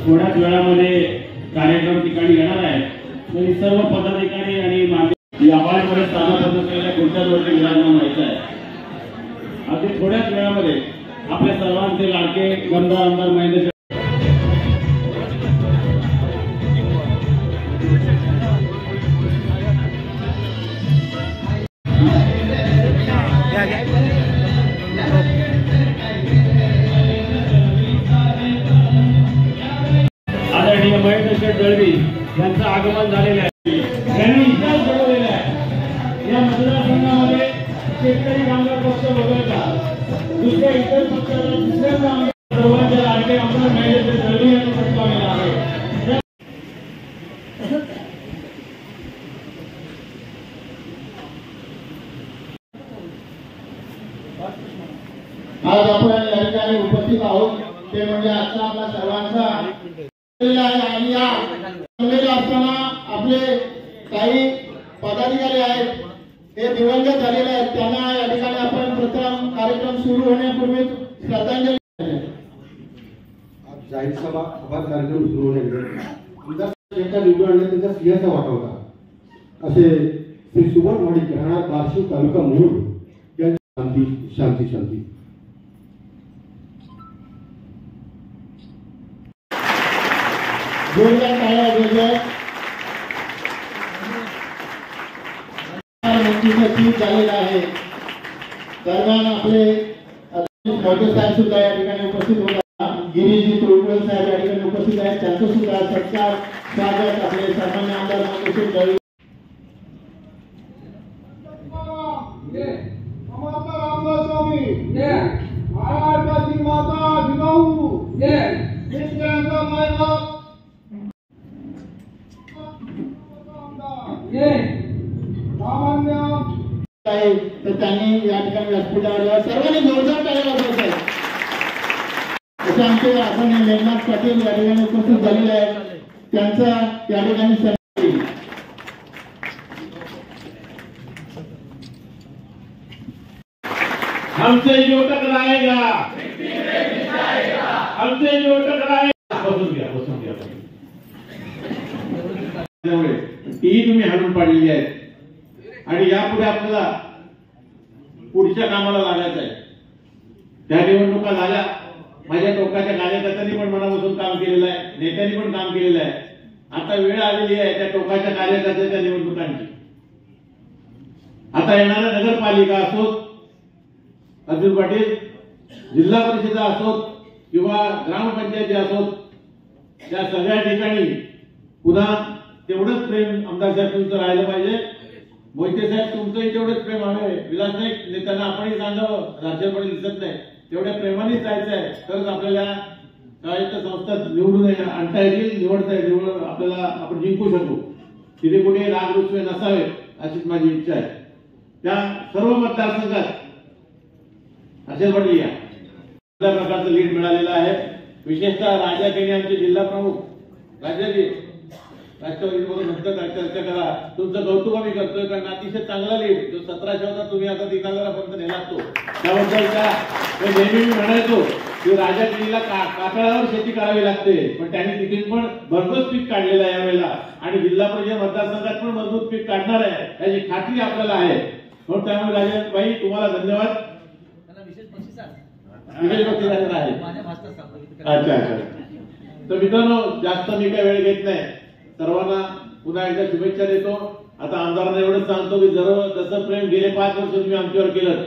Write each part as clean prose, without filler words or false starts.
थोड्याच वेळामध्ये कार्यक्रम ठिकाणी येणार आहे। तरी सर्व पदाधिकारी आणि मान्य व्यापाऱ्यांकडे स्थानापन्न केलेल्या खुर्च्यांवरती विराजमान व्हायचं आहे। अगदी थोड्याच वेळामध्ये आपल्या सर्वांचे लाडके गमदार आमदार महेंद्र आदरणीय महेंद्र दळवी यांचं आगमन झालेलं आहे। त्यांनी इतिहास घडवलेला आहे। या मतदारसंघामध्ये शेतकरी कामगार पक्ष वगळता दुसऱ्या इतर पक्षाला दुसऱ्यांदा सर्वांच्या लाडके आमदार महेंद्र दळवी यांनी पटकावलेला आहे। आज आपण या ठिकाणी उपस्थित आहोत ते म्हणजे आजचा आपला सर्वांचा आणि या असताना आपले काही पदाधिकारी आहेत हे दिवंगत झालेले आहेत। त्यांना या ठिकाणी आपण प्रथम कार्यक्रम सुरू होण्यापूर्वी श्रद्धांजली जाहीर सभा कार्यक्रम सुरू होण्यापूर्वी निवडून आणले त्यांचा सिंहाचा वाटा होता असे श्री सुमन वाडी राहणार बार्शी तालुका मूळ यांची शांती शांती जोरदार टाळ्या वाजवल्या। ठीक झालेला आहे। दरम्यान आपले मोठे साहेब सुद्धा या ठिकाणी उपस्थित होतात। गिरीजी तुळवळ साहेब या ठिकाणी उपस्थित आहेत। त्यांचं सुद्धा सत्कार स्वागत आपले सन्मान्य आमदार महेंद्र दळवी महाराष्ट्राची माता जिजाऊ तर त्यांनी या ठिकाणी व्यासपीठावर सर्वांनी जोरदार टाळ्या वाजवत आहेत। असे आमचे आदरणीय मेघनाथ पाटील या ठिकाणी उपस्थित झालेले आहेत। त्यांचा या ठिकाणी सन्मान हमसे जो टकराएगा हमसे जो टकराएगा बसून घ्या ती तुम्ही हाणून पाडलेली आहे आणि यापुढे आपल्याला पुढच्या कामाला लागायचं आहे। त्या निवडणुका झाल्या, माझ्या टोकाच्या कार्यकर्त्यांनी पण मनापासून काम केलेलं आहे, नेत्यांनी पण काम केलेलं आहे। आता वेळ आलेली आहे त्या टोकाच्या कार्यकर्त्यांच्या निवडणुकांची। आता येणाऱ्या नगरपालिका असोत, अर्जुन पाटील जिल्हा परिषदा असोत किंवा ग्रामपंचायती असोत, त्या सगळ्या ठिकाणी पुन्हा तेवढंच प्रेम आमदार साहेब तुमचं राहिलं पाहिजे। मोहिते साहेब तुमचंही तेवढंच प्रेम हवे। विलास नाईक नेत्यांना आपणही सांगावं, राज्यपाल दिसत नाही, तेवढ्या प्रेमाने जायचं आहे तरच आपल्याला स्वायत्त संस्थात निवडून आणता येतील, निवडता येईल, आपल्याला आपण जिंकू शकू। तिथे कुठे राग रुसवे नसावे अशीच माझी इच्छा आहे। त्या सर्व मतदारसंघात असेल पाटील या प्रकारचं लीड मिळालेलं आहे। विशेषतः राजा केणी आमचे जिल्हा प्रमुख राज्याचे राष्ट्रवादीबरोबर नंतर चर्चा करा, तुमचं कौतुक आम्ही करतोय कारण अतिशय चांगला लीड जो 1700 होता तुम्ही आता 3000 पर्यंत नेला तो त्याबद्दल नेहमी मी म्हणायचो की राजा केणीला कातळावर शेती करावी लागते, पण त्यांनी तिथे पण भरघोस पीक काढलेलं आहे यावेळेला आणि जिल्हा परिषद मतदारसंघात पण मजबूत पीक काढणार आहे याची खात्री आपल्याला आहे। म्हणून त्यामुळे राजाबाई तुम्हाला धन्यवाद। विशेष बक्षीस आहे। अच्छा अच्छा। तर मित्रांनो जास्त मी काही वेळ घेत नाही, सर्वांना पुन्हा एकदा शुभेच्छा देतो। आता आमदारांना एवढंच सांगतो की जसं प्रेम गेले 5 वर्ष तुम्ही आमच्यावर केलं,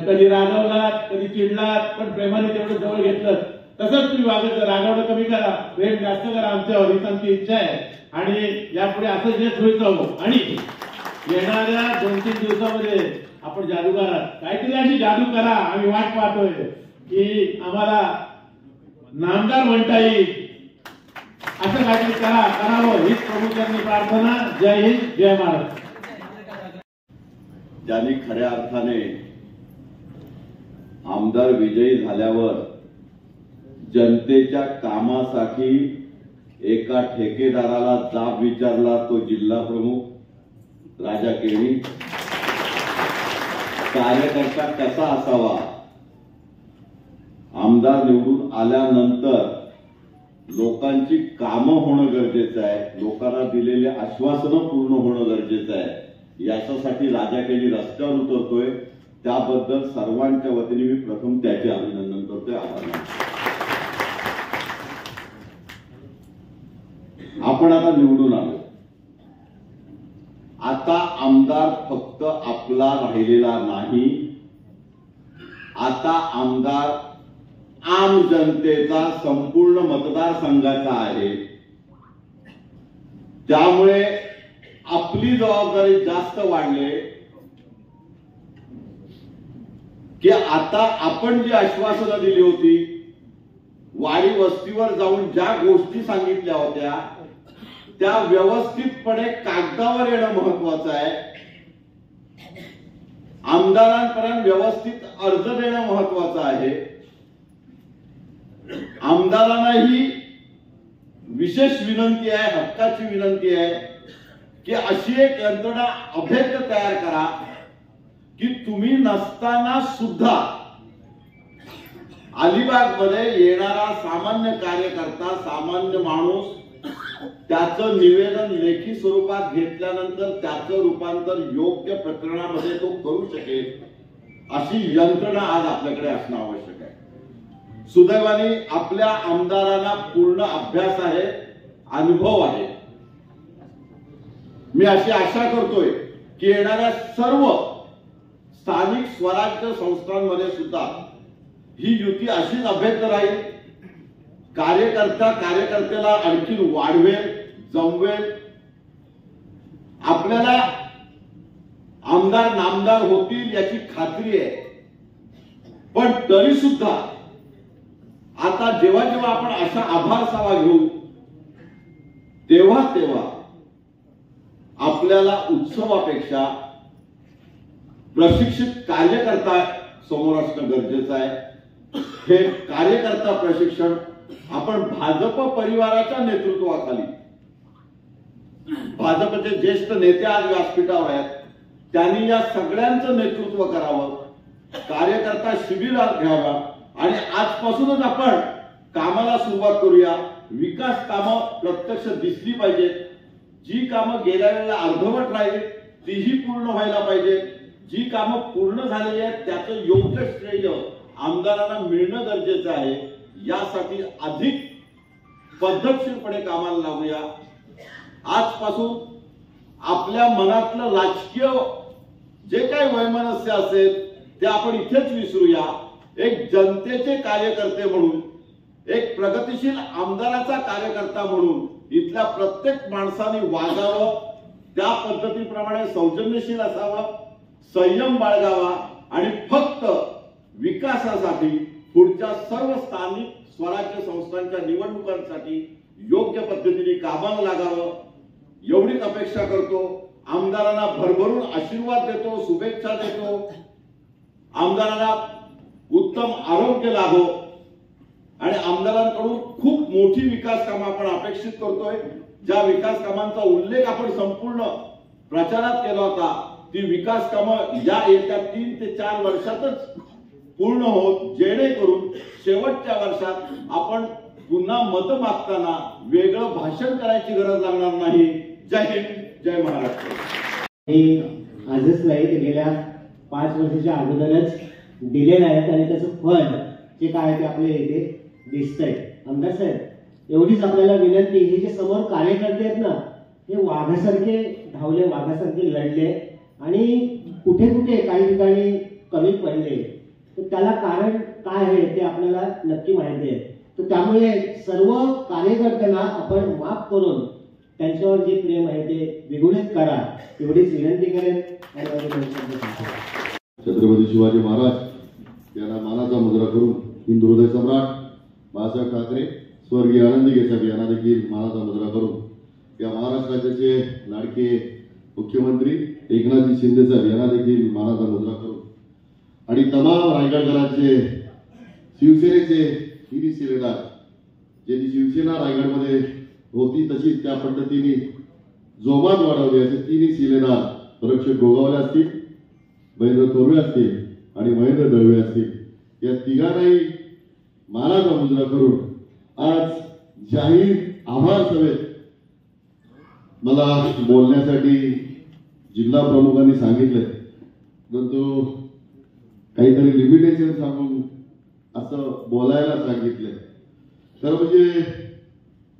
कधी रागवलात कधी चिडलात पण प्रेमाने तेवढं जवळ घेतलं, तसंच तुम्ही वागत रागवणं कमी करा, प्रेम जास्त करा आमच्यावर, हीच आमची इच्छा आहे। आणि यापुढे असंच यश होईल राहू आणि येणाऱ्या 2-3 दिवसामध्ये आपण जादूगारात काहीतरी अशी जादू करा, आम्ही वाट पाहतोय की आम्हाला नामदार म्हणता येईल असं काहीतरी करावं हीच प्रमुखांनी प्रार्थना। जय हिंद, जय महाराष्ट्र। ज्यांनी खऱ्या अर्थाने आमदार विजयी झाल्यावर जनतेच्या कामासाठी एका ठेकेदाराला जाब विचारला तो जिल्हा प्रमुख राजा केणी। कार्यकर्ता कसा असावा, आमदार निवडून आल्यानंतर लोकांची कामं होणं गरजेचं आहे, लोकांना दिलेले आश्वासनं पूर्ण होणं गरजेचं आहे। याच्यासाठी राजा केली रस्त्यावर उतरतोय, त्याबद्दल सर्वांच्या वतीने मी प्रथम त्याचे अभिनंदन करतोय, आभार मानतो। आपण आता निवडून आलो, आता आमदार फक्त आपला राहिलेला नाही, आता आमदार आम जनतेचा संपूर्ण मतदारसंघाचा आहे। त्यामुळे आपली जबाबदारी जास्त वाढली की आता आपण जी आश्वासनं दिली होती, वाडी वस्तीवर जाऊन ज्या गोष्टी सांगितल्या होत्या त्या व्यवस्थितपणे कागदावर येणं महत्वाचं आहे, आमदारांपर्यंत व्यवस्थित अर्ज देणं महत्वाचं आहे। आमदारांनाही विशेष विनंती आहे, हक्काची विनंती आहे की अशी एक यंत्रणा अभेद्य तयार करा की तुम्ही नसताना सुद्धा अलिबागमध्ये येणारा सामान्य कार्यकर्ता, सामान्य माणूस त्याचं निवेदन लेखी स्वरूपात घेतल्यानंतर त्याचं रूपांतर योग्य प्रकरणामध्ये तो करू शकेल, अशी यंत्रणा आज आपल्याकडे असणं आवश्यक आहे। सुदैवाने आपल्या आमदारांना पूर्ण अभ्यास आहे, अनुभव आहे। मी अशी आशा करतोय की येणाऱ्या सर्व स्थानिक स्वराज्य संस्थांमध्ये सुद्धा ही युती अशीच अभेद्य राहील, कार्यकर्त्याला आणखी वाढवेल, जमवेल। आपल्याला आमदार नामदार होतील याची खात्री आहे, पण तरी सुद्धा आता जेव्हा जेव्हा आपण अशा आभार सभा घेऊ तेव्हा आपल्याला उत्सवापेक्षा प्रशिक्षित कार्यकर्ता समोर असणं गरजेचं आहे। हे कार्यकर्ता प्रशिक्षण आपण भाजप परिवाराच्या नेतृत्वाखाली, भाजपचे ज्येष्ठ नेते आज व्यासपीठावर आहेत, त्यांनी या सगळ्यांचं नेतृत्व करावं, कार्यकर्ता शिबिरात घ्यावा आणि आजपासूनच आपण कामाला सुरुवात करूया। विकास कामं प्रत्यक्ष दिसली पाहिजेत, जी कामं गेल्या वेळेला अर्धवट राहिली तीही पूर्ण व्हायला पाहिजे, जी कामं पूर्ण झालेली आहेत त्याचं योग्य श्रेय आमदारांना मिळणं गरजेचं आहे। यासाठी अधिक पद्धतशीरपणे कामाला लागूया। आजपासून आपल्या मनातलं राजकीय जे काही वैमनस्य असेल ते आपण इथेच विसरूया। एक जनतेचे कार्यकर्ते म्हणून, एक प्रगतिशील आमदाराचा कार्यकर्ता म्हणून इथल्या प्रत्येक माणसाने वागावं, त्या पद्धतीप्रमाणे सौजन्यशील असावं, संयम बाळगावा आणि फक्त विकासासाठी पुढच्या सर्व स्थानिक स्वराज्य संस्थांच्या निवडणुकांसाठी योग्य पद्धतीने कामाला लागावं एवढीच अपेक्षा करतो। आमदारांना भरभरून आशीर्वाद देतो, शुभेच्छा देतो। आमदारांना उत्तम आरोग्य लाभो आणि आमदारांकडून खूप मोठी विकास कामं आपण अपेक्षित करतोय। ज्या विकास कामांचा उल्लेख आपण संपूर्ण प्रचारात केला होता, ती विकास कामं या येत्या 3 ते 4 वर्षातच पूर्ण होत, जेणेकरून शेवटच्या वर्षात आपण पुन्हा मत मागताना वेगळं भाषण करायची गरज लागणार नाही। जय हिंद, जय महाराष्ट्र। आजच नाही, ते गेल्या 5 वर्षाच्या अगोदरच दिलेलं आहे आणि त्याचं फळ जे काय ते आपल्या इथे दिसतंय। आमदार साहेब, एवढीच आपल्याला विनंती, हे जे समोर कार्यकर्ते आहेत ना, हे वाघासारखे धावले, वाघासारखे लढले आणि कुठे कुठे काही ठिकाणी कमी पडले, तर त्याला कारण काय आहे ते आपल्याला नक्की माहिती आहे। तर त्यामुळे सर्व कार्यकर्त्यांना आपण माफ करून त्यांच्यावर जे प्रेम आहे ते द्विगुणित करा, एवढीच विनंती करेन। छत्रपती शिवाजी महाराज यांना मानाचा मुजरा करून हिंदू हृदय सम्राट बाळासाहेब ठाकरे, स्वर्गीय आनंदी साहेब यांना देखील मानाचा मुजरा करून या महाराष्ट्र राज्याचे लाडके मुख्यमंत्री एकनाथजी शिंदे साहेब यांना देखील मानाचा मुजरा करून आणि तमाम रायगडकरांचे, शिवसेनेचे हिरी शिलेदार, ज्यांनी शिवसेना रायगडमध्ये होती तशीच त्या पद्धतीने जोमात वाढवली असे 3 शिलेदार, रक्षक गोगावले असतील, महेंद्र तोरवे असतील आणि महेंद्र दळवे असतील, या तिघांनाही मानाचा मुजरा करून आज जाहीर आभार सभेत मला बोलण्यासाठी जिल्हा प्रमुखांनी सांगितलंय, परंतु काहीतरी लिमिटेशन सांगून असं बोलायला सांगितलंय. तर म्हणजे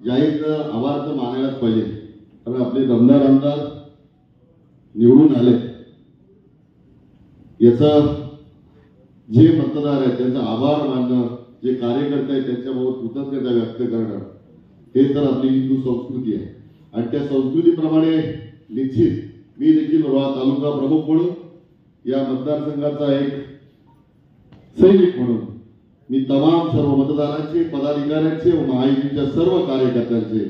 जाहीर आभार तर मानायलाच पाहिजे, कारण आपले दमदार आमदार निवडून आले. याचा जे मतदार आहेत त्यांचा आभार मानणं, जे कार्यकर्ते आहेत त्यांच्याबाबत कृतज्ञता व्यक्त करणं, हे तर आपली हिंदू संस्कृती आहे. आणि त्या संस्कृतीप्रमाणे निश्चित मी देखील रोहा तालुका प्रमुख म्हणून या मतदारसंघाचा एक सैनिक म्हणून मी तमाम सर्व मतदारांचे, पदाधिकाऱ्यांचे व महायुतीच्या सर्व कार्यकर्त्यांचे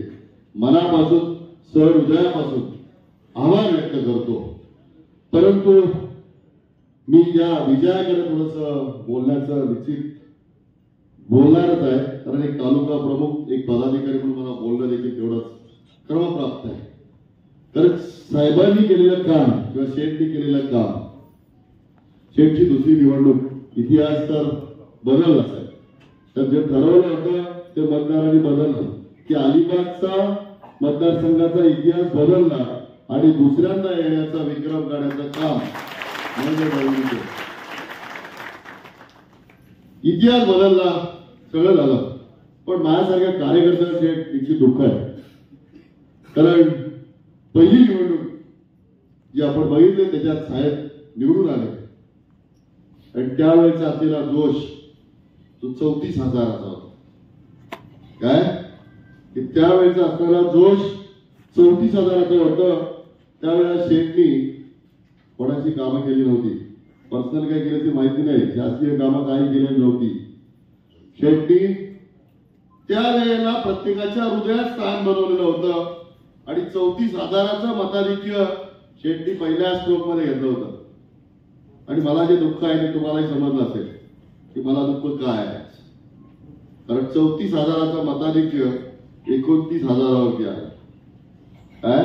मनापासून सहृदयापासून आभार व्यक्त करतो. परंतु मी या विजयाकडे थोडंसं बोलण्याचं निश्चित बोलणारच आहे, कारण एक तालुका प्रमुख, एक पदाधिकारी म्हणून मला बोलणं देखील तेवढंच क्रमप्राप्त आहे. तर साहेबांनी केलेलं काम किंवा शेठनी केलेलं काम, शेठची दुसरी निवडणूक, इतिहास तर बदलला साहेब. तर जे ठरवलं होतं ते मतदारांनी बदललं की अलिबागचा मतदारसंघाचा इतिहास बदलला आणि दुसऱ्यांदा येण्याचा विक्रम करण्याचं काम म्हणजे इतिहास बदलला, सगळं झालं. पण माझ्यासारख्या कार्यकर्त्यांचे निश्चित दुःख आहे, कारण पहिली निवडणूक जी आपण बघितली त्याच्यात साहेब निवडून आले आणि त्यावेळेचा असलेला जोश तो 34,000चा होता. काय की त्यावेळेचा असलेला जोश 34,000चा होतं. त्यावेळेला शेठनी कोणाची कामं केली नव्हती, पर्सनल काय केली ती माहिती नाही, शासकीय कामं काही केली नव्हती. शेठनी त्यावेळेला प्रत्येकाच्या हृदयात स्थान बनवलेलं होतं आणि 34,000चं मताधिक्य शेठनी पहिल्या स्ट्रोक मध्ये घेतलं होतं. आणि मला जे दुःख आहे ते तुम्हालाही समजलं असेल की मला दुःख काय आहे, कारण 34,000चं मताधिक्य 29,000वरती आहे. काय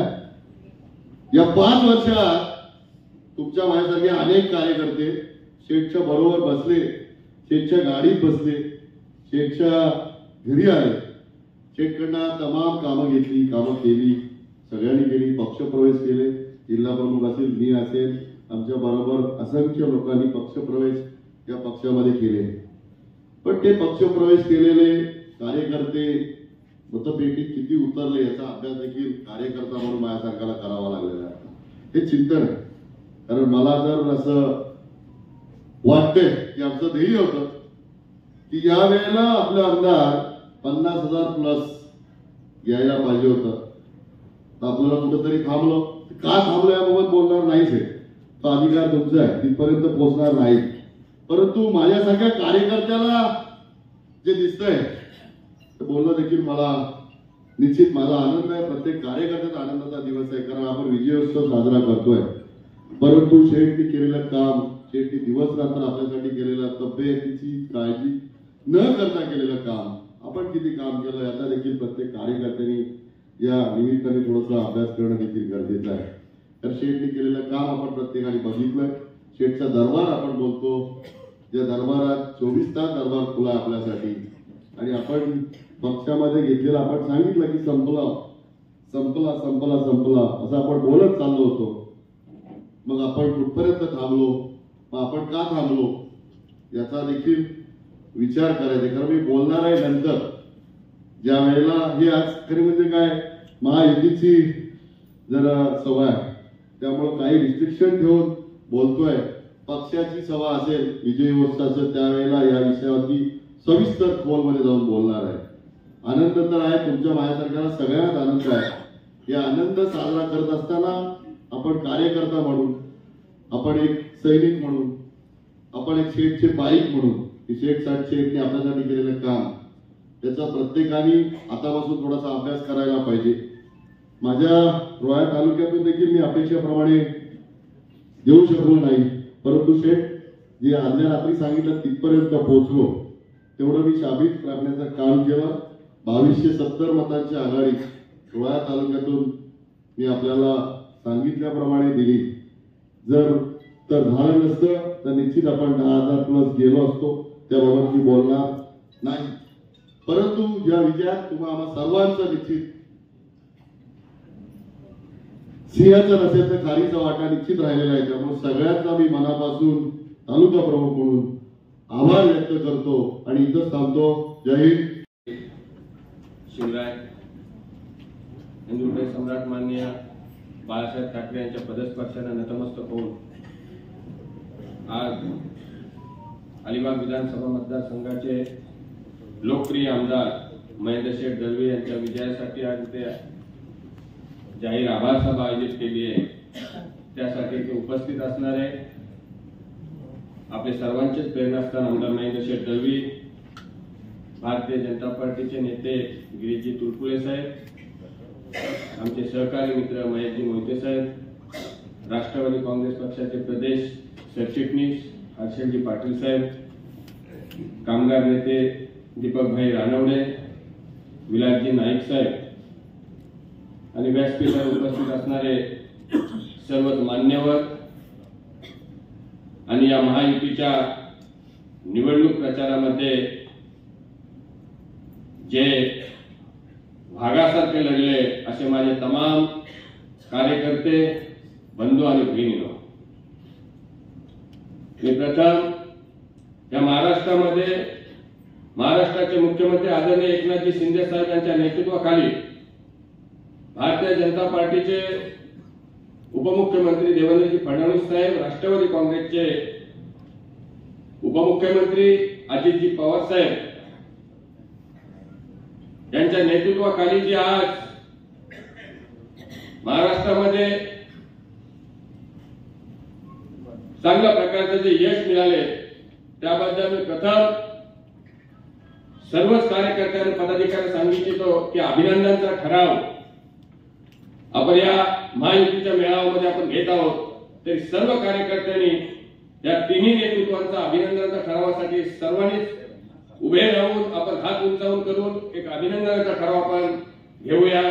या 5 वर्षात तुमच्या माझ्यासारखे अनेक कार्यकर्ते शेठच्या बरोबर बसले, शेठच्या गाडीत बसले, शेठच्या घरी आले, शेठकडनं तमाम कामं घेतली, कामं केली, सगळ्यांनी केली. पक्षप्रवेश केले, जिल्हा प्रमुख असेल, मी असेल, आमच्या बरोबर असंख्य लोकांनी पक्षप्रवेश या पक्षामध्ये केले. पण ते पक्षप्रवेश केलेले कार्यकर्ते मतपेटीत किती उतरले याचा अभ्यास देखील कार्यकर्ता म्हणून माझ्यासारख्याला करावा लागलेला आहे. हे चिंतन आहे, कारण मला जर असं वाटतंय की आमचं ध्येय होतं की या वेळेला आपला आमदार 50,000 प्लस यायला पाहिजे होतं. तर आपल्याला कुठेतरी थांबलो. का थांबलो याबाबत बोलणार नाहीच आहे, तो अधिकार तुमचा आहे, तिथपर्यंत पोहोचणार नाही. परंतु माझ्यासारख्या कार्यकर्त्याला जे दिसतंय ते बोलणं देखील मला निश्चित माझा आनंद आहे. प्रत्येक कार्यकर्त्याचा आनंदाचा दिवस आहे, कारण आपण विजयोत्सव साजरा करतोय. परंतु शेठनी केलेलं काम, शेठनी दिवस रात्र आपल्यासाठी केलेलं, तब्येतीची काळजी न करता केलेलं काम, आपण किती काम केलं याचा देखील प्रत्येक कार्यकर्त्यांनी या निमित्ताने थोडासा अभ्यास करणं देखील गरजेचं आहे. तर शेठनी केलेलं काम आपण प्रत्येकाने बघितलं. शेठचा दरबार आपण बोलतो, ज्या दरबारात 24 तास दरबार खुला आपल्यासाठी, आणि आपण पक्षामध्ये घेतलेलं आपण सांगितलं की संपला संपला संपला संपला असं आपण बोलत चाललो होतो. मग आपण कुठपर्यंत थांबलो, मग आपण का थांबलो याचा देखील विचार करायचा. कारण मी बोलणार आहे नंतर, ज्या वेळेला हे आज खरी म्हणजे काय महायुतीची जरा सवय आहे, त्यामुळे काही रिस्ट्रिक्शन ठेवून बोलतोय. पक्षाची सभा असेल, विजयोत्सव असेल, त्यावेळेला या विषयावरती सविस्तर खोलमध्ये जाऊन बोलणार आहे. आनंद तर आहे, तुमच्या माझ्यासारख्याला सगळ्यांनाच आनंद आहे. या आनंद साजरा करत असताना आपण कार्यकर्ता म्हणून, आपण एक सैनिक म्हणून, आपण एक शेठचे पाईक म्हणून, शेठने आपल्यासाठी केलेलं काम त्याचा प्रत्येकाने आतापासून थोडासा अभ्यास करायला पाहिजे. माझ्या रोहा तालुक्यातून देखील मी अपेक्षेप्रमाणे देऊ शकलो नाही, परंतु शेठ जे आदल्या रात्री सांगितलं तिथपर्यंत पोहोचलो. तेवढं मी शाबित करण्याचं काम केलं. 2270 मतांची आघाडी रोहा तालुक्यातून मी आपल्याला सांगितल्याप्रमाणे दिली. जर तर झालं नसतं तर निश्चित आपण 10,000 प्लस गेलो असतो, त्याबाबत मी बोलणार नाही. परंतु या विजयात तुम्हा आम्हा सर्वांचं निश्चित सिंहाचं नसेल तर खारीचा वाटा निश्चित राहिलेला आहे. त्यामुळे सगळ्यांचा मी मनापासून तालुका प्रमुख म्हणून आभार व्यक्त करतो आणि इथंच थांबतो. जय हिंद. शिवराय हिंदुत्व सम्राट माननीय बाळासाहेब ठाकरे यांच्या पदस्पर्शाने नतमस्तक होऊन आज अलिबाग विधानसभा मतदारसंघाचे लोकप्रिय आमदार महेंद्र शेठ दळवी यांच्या विजयासाठी आज ते जाहीर आभार सभा आयोजित केली आहे. त्यासाठी ते उपस्थित असणार आहे. आपले सर्वांचेच प्रेरणास्थान आमदार महेंद्र शेठ दळवी, भारतीय जनता पार्टीचे नेते गिरीशजी तुरपुळे साहेब, आमचे सहकारी मित्र महेशजी मोहिते साहेब, राष्ट्रवादी काँग्रेस पक्षाचे प्रदेश सरचिटणीस हर्षलजी पाटील साहेब, कामगार नेते दीपकभाई रानवडे, विलासजी नाईक साहेब आणि व्यासपीठावर उपस्थित असणारे सर्वच मान्यवर आणि या महायुतीच्या निवडणूक प्रचारामध्ये जे भागासारखे लढले असे माझे तमाम कार्यकर्ते, बंधू आणि भगिनींनो, मी प्रथम या महाराष्ट्राचे मुख्यमंत्री आदरणीय एकनाथजी शिंदे साहेब यांच्या नेतृत्वाखाली भारतीय जनता पार्टीचे उपमुख्यमंत्री देवेंद्रजी फडणवीस साहेब, राष्ट्रवादी काँग्रेसचे उपमुख्यमंत्री अजितजी पवार साहेब यांच्या नेतृत्वाखाली जी आज महाराष्ट्रामध्ये चांगल्या प्रकारचे जे यश मिळाले त्याबद्दल मी प्रथम सर्वच कार्यकर्त्यांना पदाधिकारी सांगितलो की अभिनंदनचा ठराव आपण या महायुतीच्या मेळाव्यामध्ये आपण घेत आहोत. तरी सर्व कार्यकर्त्यांनी या तिन्ही नेतृत्वांचा अभिनंदनाच्या ठरावासाठी सर्वांनीच उभे राहून आपण हात उंचावून करून एक अभिनंदनाचा ठराव आपण घेऊया.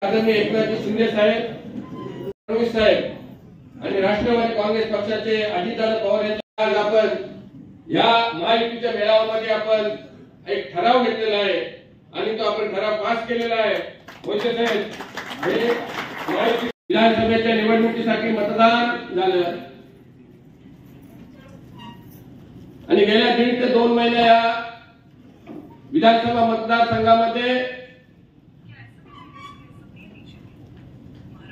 आदरणीय एकनाथजी शिंदे साहेब, फडणवीस साहेब आणि राष्ट्रवादी काँग्रेस पक्षाचे अजितदादा पवार यांच्या आज आपण या महायुतीच्या मेळाव्यामध्ये आपण एक ठराव घेतलेला आहे आणि तो आपण ठराव पास केलेला आहे. मोहिते साहेब, हे विधानसभेच्या निवडणुकीसाठी मतदान झालं आणि गेल्या 1.5 ते 2 महिने या विधानसभा मतदारसंघामध्ये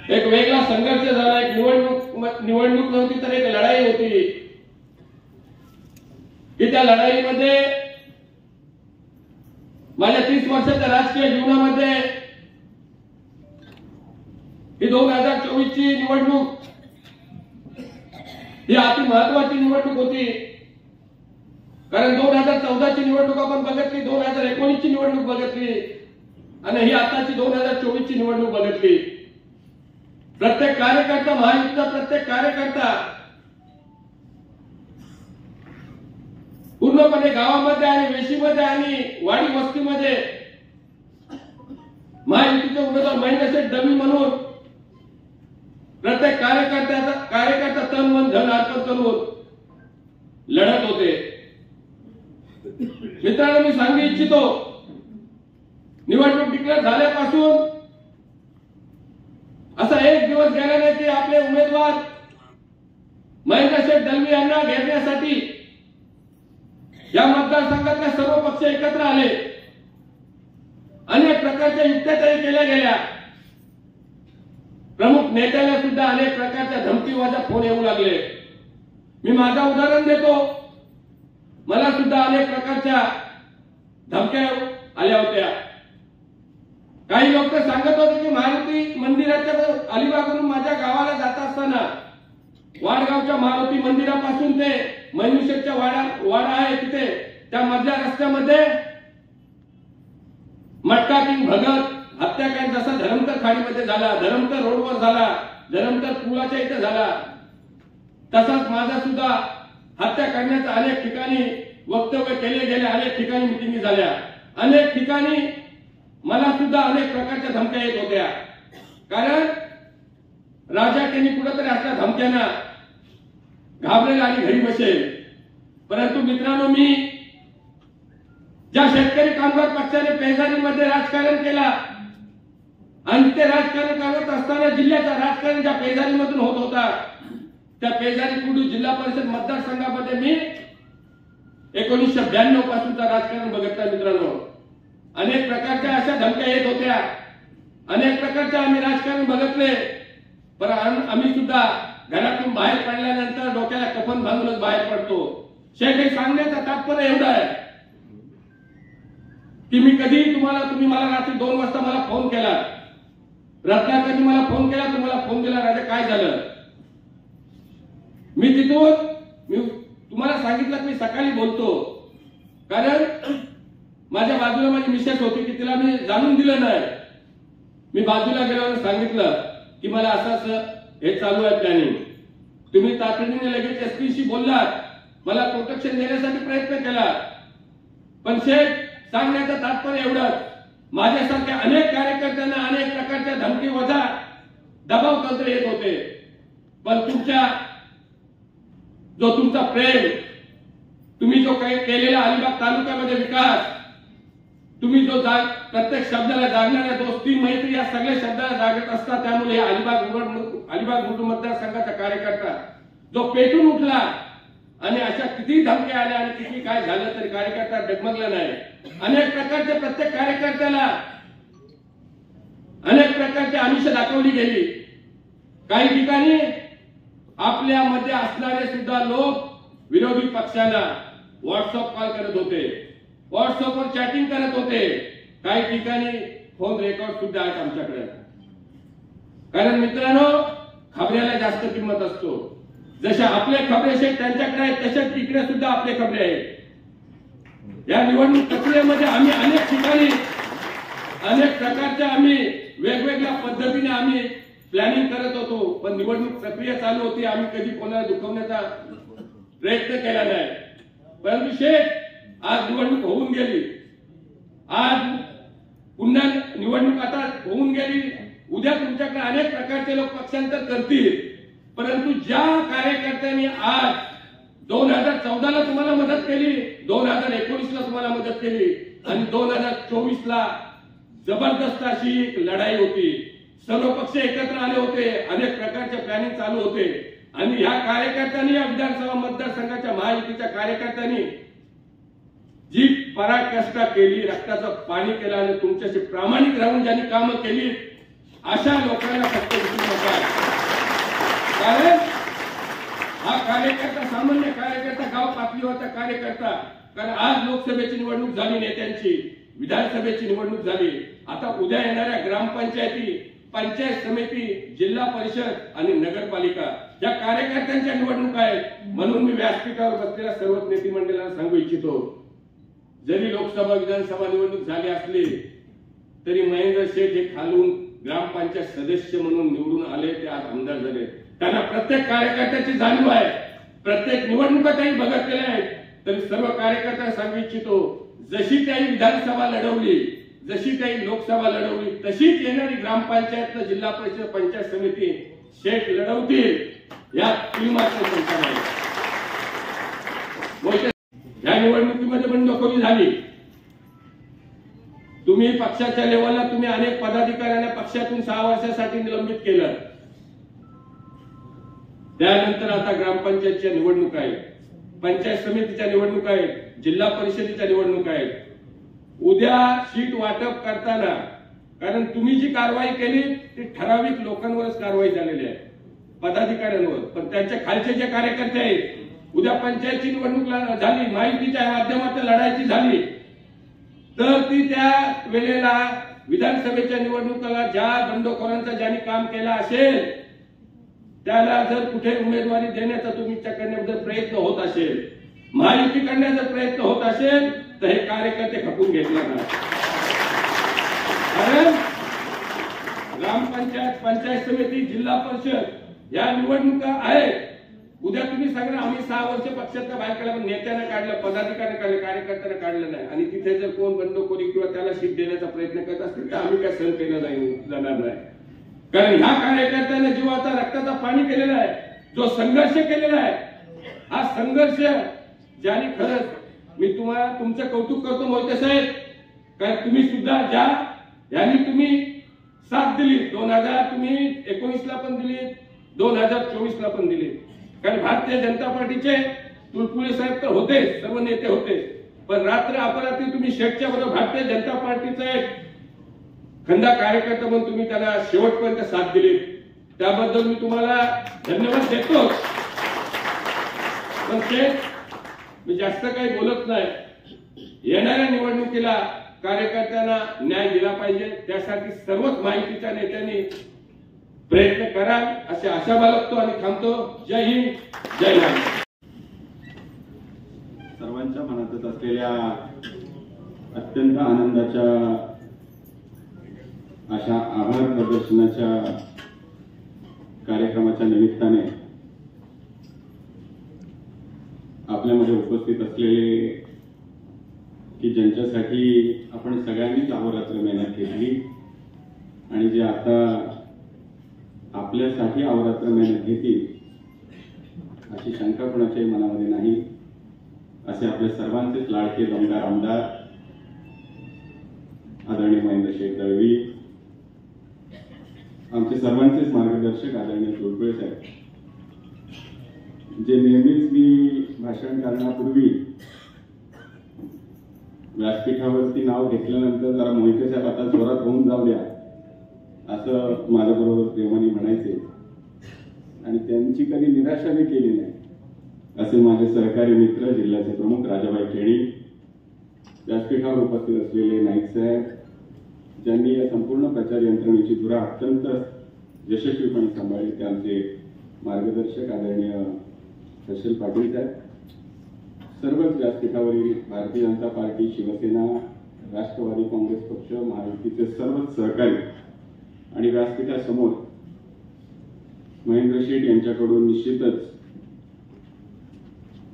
एक वेगळा संघर्ष झाला. एक निवडणूक नव्हती तर एक लढाई होती की त्या लढाईमध्ये माझ्या 30 वर्षाच्या राजकीय जीवनामध्ये ही 2024 ची निवडणूक ही अति महत्वाची निवडणूक होती. कारण 2014 ची निवडणूक आपण बघितली, 2019 ची निवडणूक बघितली आणि ही आताची 2024 ची निवडणूक बघितली. प्रत्येक कार्यकर्ता, महायुतीचा प्रत्येक कार्यकर्ता पूर्णपणे गावामध्ये आणि वेशीमध्ये आणि वाडी वस्तीमध्ये महायुतीचे उमेदवार महेंद्र शेठ दळवी म्हणून प्रत्येक कार्यकर्ता तन मन धन अर्पण करून लढत होते. मित्रांनो, मी सांगू इच्छितो, निवडणूक डिक्लेअर झाल्यापासून असा एक दिवस गेला नाही की आपले उमेदवार महेंद्र शेठ दळवी यांना घेण्यासाठी या मतदारसंघातले सर्व पक्ष एकत्र आले. अनेक प्रकारच्या युक्त्या तयार केल्या गेल्या. प्रमुख नेत्याला सुद्धा अनेक प्रकारच्या धमकीवाजा फोन येऊ लागले. मी माझा उदाहरण देतो. मला सुद्धा अनेक प्रकारच्या धमक्या आल्या होत्या. काही लोक सांगत होते की मारुती मंदिराच्या अलिबागवरून माझ्या गावाला जात असताना वाडगावच्या मारुती मंदिरापासून ते मनुष्यच्या वाडा आहे तिथे त्या मधल्या रस्त्यामध्ये मटका किंग भगत हत्याकांड जसा धरमतर खाडीमध्ये झाला, धरमतर रोडवर झाला, धरमतर पुलाच्या इथे झाला, तसाच माझा सुद्धा हत्या करण्याच्या अनेक ठिकाणी वक्तव्य केले गेले, अनेक ठिकाणी मिटिंगी झाल्या, अनेक ठिकाणी मला सुद्धा अनेक प्रकारच्या धमक्या येत होत्या. कारण राजा कुठेतरी असल्या धमक्यांना घाबरेल आणि घरी बसेल. परंतु मित्रांनो, मी ज्या शेतकरी कामगार पक्षाने पेजारीमध्ये राजकारण केला आणि ते राजकारण करत असताना जिल्ह्याचं राजकारण ज्या पेजारीमधून होत होता, त्या पेजारी कुडू जिल्हा परिषद मतदारसंघामध्ये मी 1992 पासूनचा राजकारण बघितलं मित्रांनो. अनेक प्रकारच्या अशा धमक्या येत होत्या, अनेक प्रकारचे आम्ही राजकारण बघितले, पण आम्ही सुद्धा घरातून बाहेर पडल्यानंतर डोक्याला कफन बांधूनच बाहेर पडतो. शेवटी सांगण्याचा तात्पर्य एवढा आहे की मी कधी तुम्ही मला रात्री 2 वाजता मला फोन केला, रत्नाकरनी मला फोन केला, तुम्हाला फोन केला, राजा काय झालं? मी तुम्हाला सांगितलं की मी सकाळी बोलतो, कारण माझ्या बाजूला माझी मिसेस होती की तिला मी जाणून दिलं नाही. मी बाजूला गेल्यावर सांगितलं की मला असं हे चालू आहे प्लॅनिंग. तुम्ही तातडीने लगेच एसपीशी बोललात, मला प्रोटेक्शन देण्यासाठी प्रयत्न केला, पण शेठ सांगण्याचं तात्पर्य एवढंच, माझ्यासारख्या अनेक कार्यकर्त्यांना अनेक प्रकारच्या धमकी वजा दबाव तंत्र येत होते, पण तुमचा प्रेम, तुम्ही जो काही केलेला अलिबाग तालुक्यामध्ये विकास, तुम्ही जो प्रत्येक शब्दाला जागणाऱ्या दोस्ती मैत्री या सगळ्या शब्दाला जागत असता, त्यामुळे अलिबाग मतदारसंघाचा कार्यकर्ता जो पेटून उठला आणि अशा किती धमक्या आल्या आणि किती काय झालं तरी कार्यकर्ता डगमगला नाही. अनेक प्रकारच्या प्रत्येक कार्यकर्त्याला अनेक प्रकारची आमिष दाखवली गेली. काही ठिकाणी आपल्यामध्ये असणारे सुद्धा लोक विरोधी पक्षाला व्हॉट्सअप कॉल करत होते, व्हॉट्सअपवर चॅटिंग करत होते, काही ठिकाणी फोन रेकॉर्ड सुद्धा आहेत आमच्याकडे. कारण मित्रांनो, खबऱ्याला जास्त किंमत असतो. जसे आपले खबरे शेठ त्यांच्याकडे आहेत, तसेच इकडे सुद्धा आपले खबरे आहेत. या निवडणूक प्रक्रियेमध्ये आम्ही अनेक ठिकाणी अनेक प्रकारच्या आम्ही वेगवेगळ्या पद्धतीने आम्ही प्लॅनिंग करत होतो, पण निवडणूक प्रक्रिया चालू होती, आम्ही कधी कोणाला दुखवण्याचा प्रयत्न केला नाही. परंतु शेठ आज निवडणूक होऊन गेली, आज पुन्हा निवडणूक आता होऊन गेली, उद्या तुमच्याकडे अनेक प्रकारचे लोक पक्षांतर करतील, परंतु ज्या कार्यकर्त्यांनी आज 2014ला तुम्हाला मदत केली, 2019ला तुम्हाला मदत केली आणि 2024ला जबरदस्त अशी एक लढाई होती, सर्व पक्ष एकत्र आले होते, अनेक प्रकारचे प्लॅनिंग चालू होते आणि या कार्यकर्त्यांनी, या विधानसभा मतदारसंघाच्या महायुतीच्या कार्यकर्त्यांनी जी पराकाष्ठा केली, रक्ताचं पाणी केलं आणि तुमच्याशी प्रामाणिक राहून ज्यांनी कामं केली, अशा लोकांना फक्त विसरू नका. कारण हा कार्यकर्ता सामान्य कार्यकर्ता, गाव पातळीवरचा कार्यकर्ता, कारण आज लोकसभेची निवडणूक झाली, नेत्यांची विधानसभेची निवडणूक झाली, आता उद्या येणाऱ्या ग्रामपंचायती, पंचायत समिती, जिल्हा परिषद आणि नगरपालिका या कार्यकर्त्यांच्या निवडणुका आहेत. म्हणून मी व्यासपीठावर बसलेल्या सर्व नेते मंडळांना सांगू इच्छितो, जरी लोकसभा विधानसभा निवडणूक झाली असली तरी महेंद्र शेठ हे खालून ग्रामपंचायत सदस्य म्हणून निवडून आले, ते आज आमदार झाले. त्यांना प्रत्येक कार्यकर्त्याची जाणीव आहे, प्रत्येक निवडणुका त्यांनी बघितलेल्या आहेत. तरी सर्व कार्यकर्त्यांना सांगू इच्छितो, जशी त्यांनी विधानसभा लढवली, जशी काही लोकसभा लढवली, तशीच येणारी ग्रामपंचायत, जिल्हा परिषद, पंचायत समिती शेठ लढवतील, यात मात्र शंका नाही. या निवडणुकीमध्ये बंडखोरी झाली. तुम्ही पक्षाच्या लेवलला तुम्ही अनेक पदाधिकाऱ्यांना पक्षातून 6 वर्षासाठी निलंबित केलं. त्यानंतर आता ग्रामपंचायतच्या निवडणुका आहेत, पंचायत समितीच्या निवडणुका आहेत, जिल्हा परिषदेच्या निवडणुका आहेत. उद्या सीट वाटप करताना, कारण तुम्ही जी कारवाई केली ती ठराविक लोकांवरच कारवाई झालेली आहे, पदाधिकाऱ्यांवर, पण त्यांच्या खालचे जे कार्यकर्ते आहेत, उद्या पंचायतची निवडणूक झाली, माहितीच्या माध्यमातून लढायची झाली, तर ती त्या वेळेला विधानसभेच्या निवडणुकीला ज्या बंडखोरांचं ज्यांनी काम केलं असेल त्याला जर कुठे उमेदवारी देण्याचा तुमच्याकडनं जर प्रयत्न होत असेल, महायुती करण्याचा प्रयत्न होत असेल, तर हे कार्यकर्ते खपून घेतले ना. कारण ग्रामपंचायत, पंचायत समिती, जिल्हा परिषद या निवडणुका आहेत. उद्या तुम्ही सांगा आम्ही 6 वर्ष पक्षाच्या बाहेर काढला, पण नेत्यानं काढलं, पदाधिकाऱ्याने काढलं, कार्यकर्त्यानं काढलं नाही, आणि तिथे जर कोण बंडखोरी किंवा त्याला सीट देण्याचा प्रयत्न करत असतील तर आम्ही काय सहन केलं नाही, जाणार नाही. कारण ह्या कार्यकर्त्याने जीवाचा रक्ताचा पाणी केलेला आहे, जो संघर्ष केलेला आहे, हा संघर्ष ज्याने खरंच मी तुम्हाला तुमचं कौतुक करतो मोहिते साहेब, कारण तुम्ही सुद्धा यांनी तुम्ही साथ दिली, 2000 तुम्ही 19ला पण दिली, 2024ला पण दिली. कारण भारतीय जनता पार्टीचे तुळपुळे साहेब तर होते, सर्व नेते होते, पण रात्र अपरात्री तुम्ही शेठच्या बरोबर भारतीय जनता पार्टीचा एक खंदा कार्यकर्ता म्हणून तुम्ही त्याला शेवटपर्यंत साथ दिली. त्याबद्दल मी तुम्हाला धन्यवाद देतो. पण ते मी जास्त काही बोलत नाही. येणाऱ्या निवडणुकीला कार्यकर्त्यांना न्याय दिला पाहिजे, त्यासाठी सर्वच माहितीच्या नेत्यांनी प्रयत्न कराल अशी आशा बाळगतो आणि थांबतो. जय हिंद, जय महाराष्ट्र. सर्वांच्या मनातच असलेल्या अत्यंत आनंदाच्या अशा आभार प्रदर्शनाच्या कार्यक्रमाच्या निमित्ताने आपल्यामध्ये उपस्थित असलेले की ज्यांच्यासाठी आपण सगळ्यांनीच अहोरात्र मेहनत घेतली आणि जे आता आपल्यासाठी अहोरात्र मेहनत घेतील अशी शंका कोणाच्याही मनामध्ये नाही, असे आपले सर्वांचेच लाडके दमदार आमदार आदरणीय महेंद्र शेठ दळवी, आमचे सर्वांचेच मार्गदर्शक आदरणीय तुळपुळे साहेब, जे नेहमीच मी भाषण करण्यापूर्वी व्यासपीठावरती नाव घेतल्यानंतर जरा मोहिते साहेब आता जोरात होऊन जाऊ द्या असं माझ्याबरोबर प्रेमाने म्हणायचे आणि त्यांची कधी निराशा मी केली नाही. असे माझे सहकारी मित्र जिल्ह्याचे प्रमुख राजाबाई खेणी, व्यासपीठावर उपस्थित असलेले नाईक साहेब, ज्यांनी या संपूर्ण प्रचार यंत्रणेची धुरा अत्यंत यशस्वीपणे सांभाळली, ते आमचे मार्गदर्शक आदरणीय सशील पाटील साहेब, सर्वच व्यासपीठावरील भारतीय जनता पार्टी, शिवसेना, राष्ट्रवादी काँग्रेस पक्ष, महायुतीचे सर्वच सहकारी आणि व्यासपीठासमोर महेंद्र शेठ यांच्याकडून निश्चितच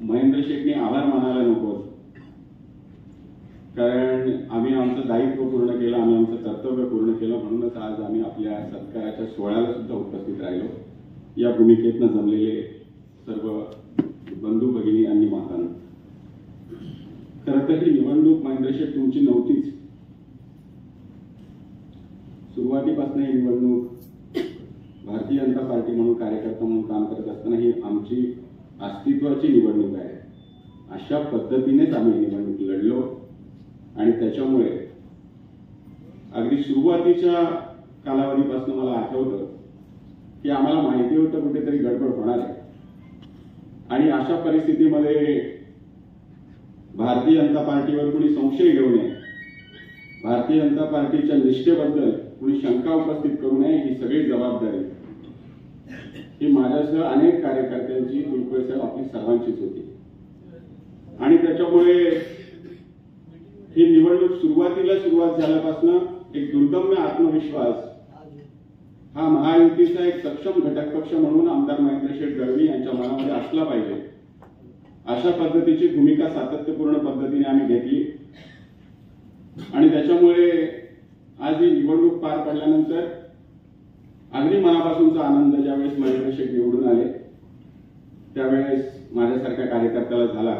महेंद्र शेठने आभार मानायला नको, कारण आम्ही आमचं दायित्व पूर्ण केलं, आम्ही आमचं कर्तव्य पूर्ण केलं, म्हणूनच आज आम्ही आपल्या सत्काराच्या सोहळ्याला सुद्धा उपस्थित राहिलो. या भूमिकेतनं जमलेले सर्व बंधू भगिनी आणि मातांना, खरं तर ही निवडणूक महेंद्र शेठ तुमची नव्हतीच. सुरुवातीपासून ही निवडणूक भारतीय जनता पार्टी म्हणून कार्यकर्ता म्हणून काम करत असताना ही आमची अस्तित्वाची निवडणूक आहे. अशा पद्धतीनेच आम्ही निवडणूक लढलो आणि त्याच्यामुळे अगदी सुरुवातीच्या कालावधीपासून मला आठवतं की आम्हाला माहिती होतं कुठेतरी गडबड होणार आहे आणि अशा परिस्थितीमध्ये भारतीय जनता पार्टीवर कुणी संशय घेऊ नये, भारतीय जनता पार्टीच्या निष्ठेबद्दल कुणी शंका उपस्थित करू नये, ही सगळी जबाबदारी ही माझ्यासह अनेक कार्यकर्त्यांची, तुळपुळे साहेब आपली सर्वांचीच होती. आणि त्याच्यामुळे ही निवडणूक सुरुवात झाल्यापासून एक दुर्दम्य आत्मविश्वास हा महायुतीचा एक सक्षम घटक पक्ष म्हणून आमदार महेंद्र शेठ दळवी यांच्या मनामध्ये असला पाहिजे, अशा पद्धतीची भूमिका सातत्यपूर्ण पद्धतीने आम्ही घेतली. आणि त्याच्यामुळे आज ही निवडणूक पार पडल्यानंतर अगदी मनापासूनचा आनंद ज्यावेळेस महेंद्र शेठ निवडून आले त्यावेळेस माझ्यासारख्या कार्यकर्त्याला झाला.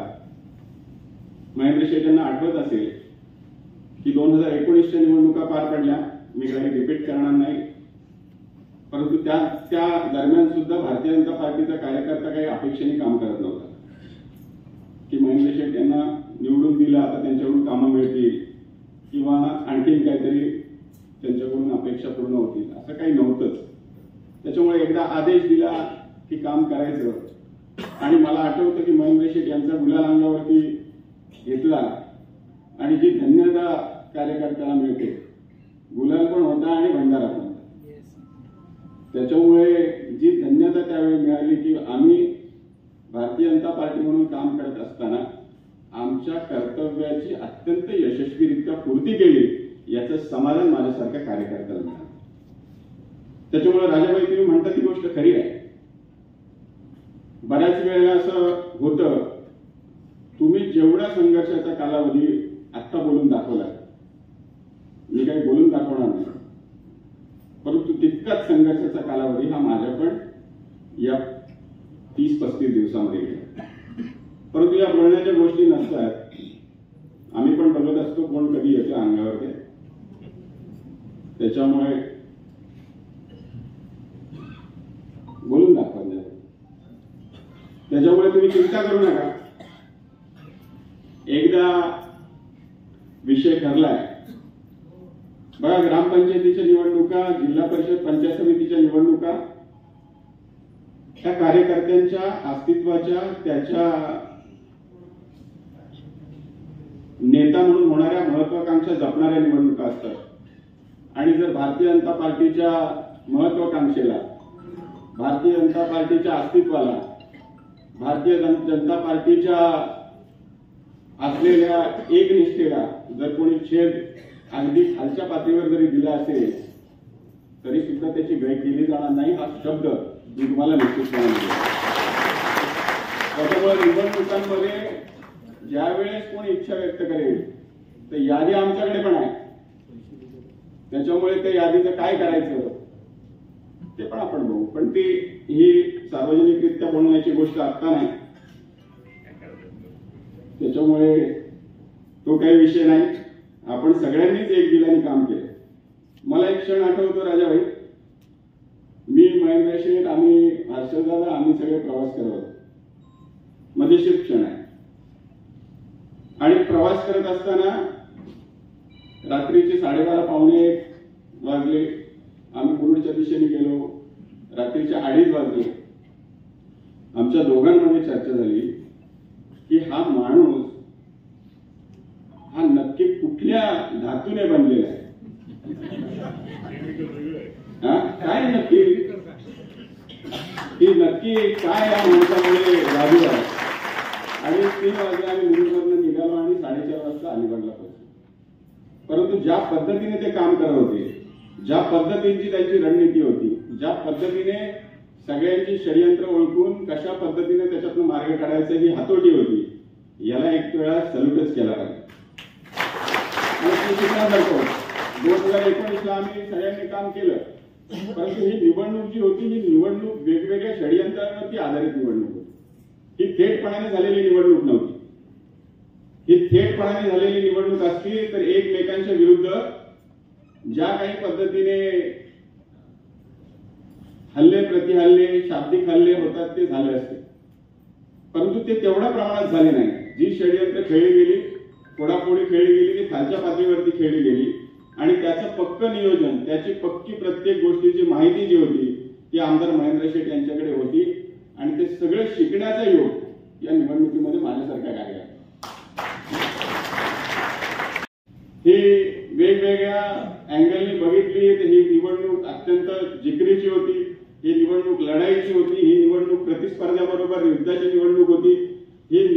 महेंद्र शेठ यांना आठवत असेल की 2019च्या निवडणुका पार पडल्या, मी काही रिपीट करणार नाही, परंतु त्या दरम्यान सुद्धा भारतीय जनता पार्टीचा कार्यकर्ता काही अपेक्षेने काम करत नव्हता की महेंद्र शेठ यांना निवडून दिलं आता त्यांच्याकडून कामं मिळतील किंवा आणखीन काहीतरी त्यांच्याकडून अपेक्षा पूर्ण होतील, असं काही नव्हतंच. त्याच्यामुळे एकदा आदेश दिला की काम करायचं आणि मला आठवतं की महेंद्र शेठ यांचा गुलाल अंगावरती घेतला आणि जी धन्यता कार्यकर्त्याला मिळते, गुलाल पण होता आणि भंडारा पण होता. त्याच्यामुळे जी धन्यता त्यावेळी मिळाली की आम्ही भारतीय जनता पार्टी म्हणून काम करत असताना आमच्या कर्तव्याची अत्यंत यशस्वीरित्या पूर्ती केली, याचं समाधान माझ्यासारख्या कार्यकर्त्याला मिळालं. त्याच्यामुळे राजाबाई तुम्ही म्हणता ती गोष्ट खरी आहे. बऱ्याच वेळेला असं होतं, तुम्ही जेवढा संघर्षाचा कालावधी आत्ता बोलून दाखवला, मी काही बोलून दाखवणार नाही, परंतु तितकाच संघर्षाचा कालावधी हा माझ्या पण या 30-35 दिवसामध्ये गेला. परंतु या बोलण्याच्या गोष्टी नसतात, त्याच्यामुळे बोलून दाखवा. त्याच्यामुळे तुम्ही चिंता करू नका. एकदा विषय ठरलाय. बघा, ग्रामपंचायतीच्या निवडणुका, जिल्हा परिषद पंचायत समितीच्या निवडणुका ह्या कार्यकर्त्यांच्या अस्तित्वाच्या, त्याच्या नेता म्हणून होणाऱ्या महत्वाकांक्षा जपणाऱ्या निवडणुका असतात. आणि जर भारतीय जनता पार्टीच्या महत्वाकांक्षेला, भारतीय जनता पार्टीच्या अस्तित्वाला, भारतीय जनता पार्टीच्या असलेल्या एकनिष्ठेला जर कोणी छेद अगदी खालच्या पातळीवर जरी दिला असेल तरी सुद्धा त्याची गय केली जाणार नाही, हा शब्द मी तुम्हाला निश्चितपणे देतो. त्याच्यामुळे निवडणुकांमध्ये ज्या वेळेस कोणी इच्छा व्यक्त करेल तर यादी आमच्याकडे पण आहे. त्याच्यामुळे त्या यादीचं काय करायचं ते पण आपण बघू. पण ती ही सार्वजनिकरित्या बोलण्याची गोष्ट आता नाही. त्याच्यामुळे तो काही विषय नाही. आपण सगळ्यांनीच एक दिलाने काम केलं. मला एक क्षण आठवतो राजाभाई, मी महेंद्र शेठ, आम्ही हर्षदादा, आम्ही सगळे प्रवास करत होतो. मजेशीर क्षण आहे. आणि प्रवास करत असताना रात्रीचे 12:30 पावणे 1 वाजले. आम्ही मुरुडच्या दिशेने गेलो. रात्रीचे 2:30 वाजले. आमच्या दोघांमध्ये चर्चा झाली की हा माणूस हा नक्की कुठल्या धातूने बनलेला आहे. काय नक्की ही नक्की काय या माणसामध्ये जादू आहे. आणि 3 वाजले आम्ही मुरुडवरून निघालो आणि 4:30 वाजता अलिबागला पोहोचलो. परंतु ज्या पद्धतीने ते काम करत होते, ज्या पद्धतीची त्यांची रणनीती होती, ज्या पद्धतीने सगळ्यांची षडयंत्र ओळखून कशा पद्धतीने त्याच्यातून मार्ग काढायचं ही हातोटी होती, याला एक वेळा सल्यूटच केला पाहिजे. 2019ला आम्ही सगळ्यांनी काम केलं. परंतु ही निवडणूक जी होती, ही निवडणूक वेगवेगळ्या षडयंत्रांवरती आधारित निवडणूक होती. ही थेटपणाने झालेली निवडणूक नव्हती. ही थेटपणाने झालेली निवडणूक असती तर एकमेकांच्या विरुद्ध ज्या काही पद्धतीने हल्ले, प्रतिहल्ले, शाब्दिक हल्ले होतात ते झाले असते. परंतु ते तेवढ्या प्रमाणात झाले नाही. जी षडयंत्र खेळली गेली, फोडाफोडी खेळली गेली, ती खालच्या पातळीवरती खेळली गेली. आणि त्याचं पक्क नियोजन, त्याची पक्की प्रत्येक गोष्टीची माहिती जी होती ती आमदार महेंद्र शेठ यांच्याकडे होती. आणि ते सगळं शिकण्याचा योग या निवडणुकीमध्ये माझ्यासारख्या कार्य ही वेगवेगळ्या अँगलनी बघितली तर ही निवडणूक अत्यंत जिकरीची होती. ही निवडणूक लढाईची होती. ही निवडणूक प्रतिस्पर्ध्याबरोबर युद्धाची निवडणूक होती. ही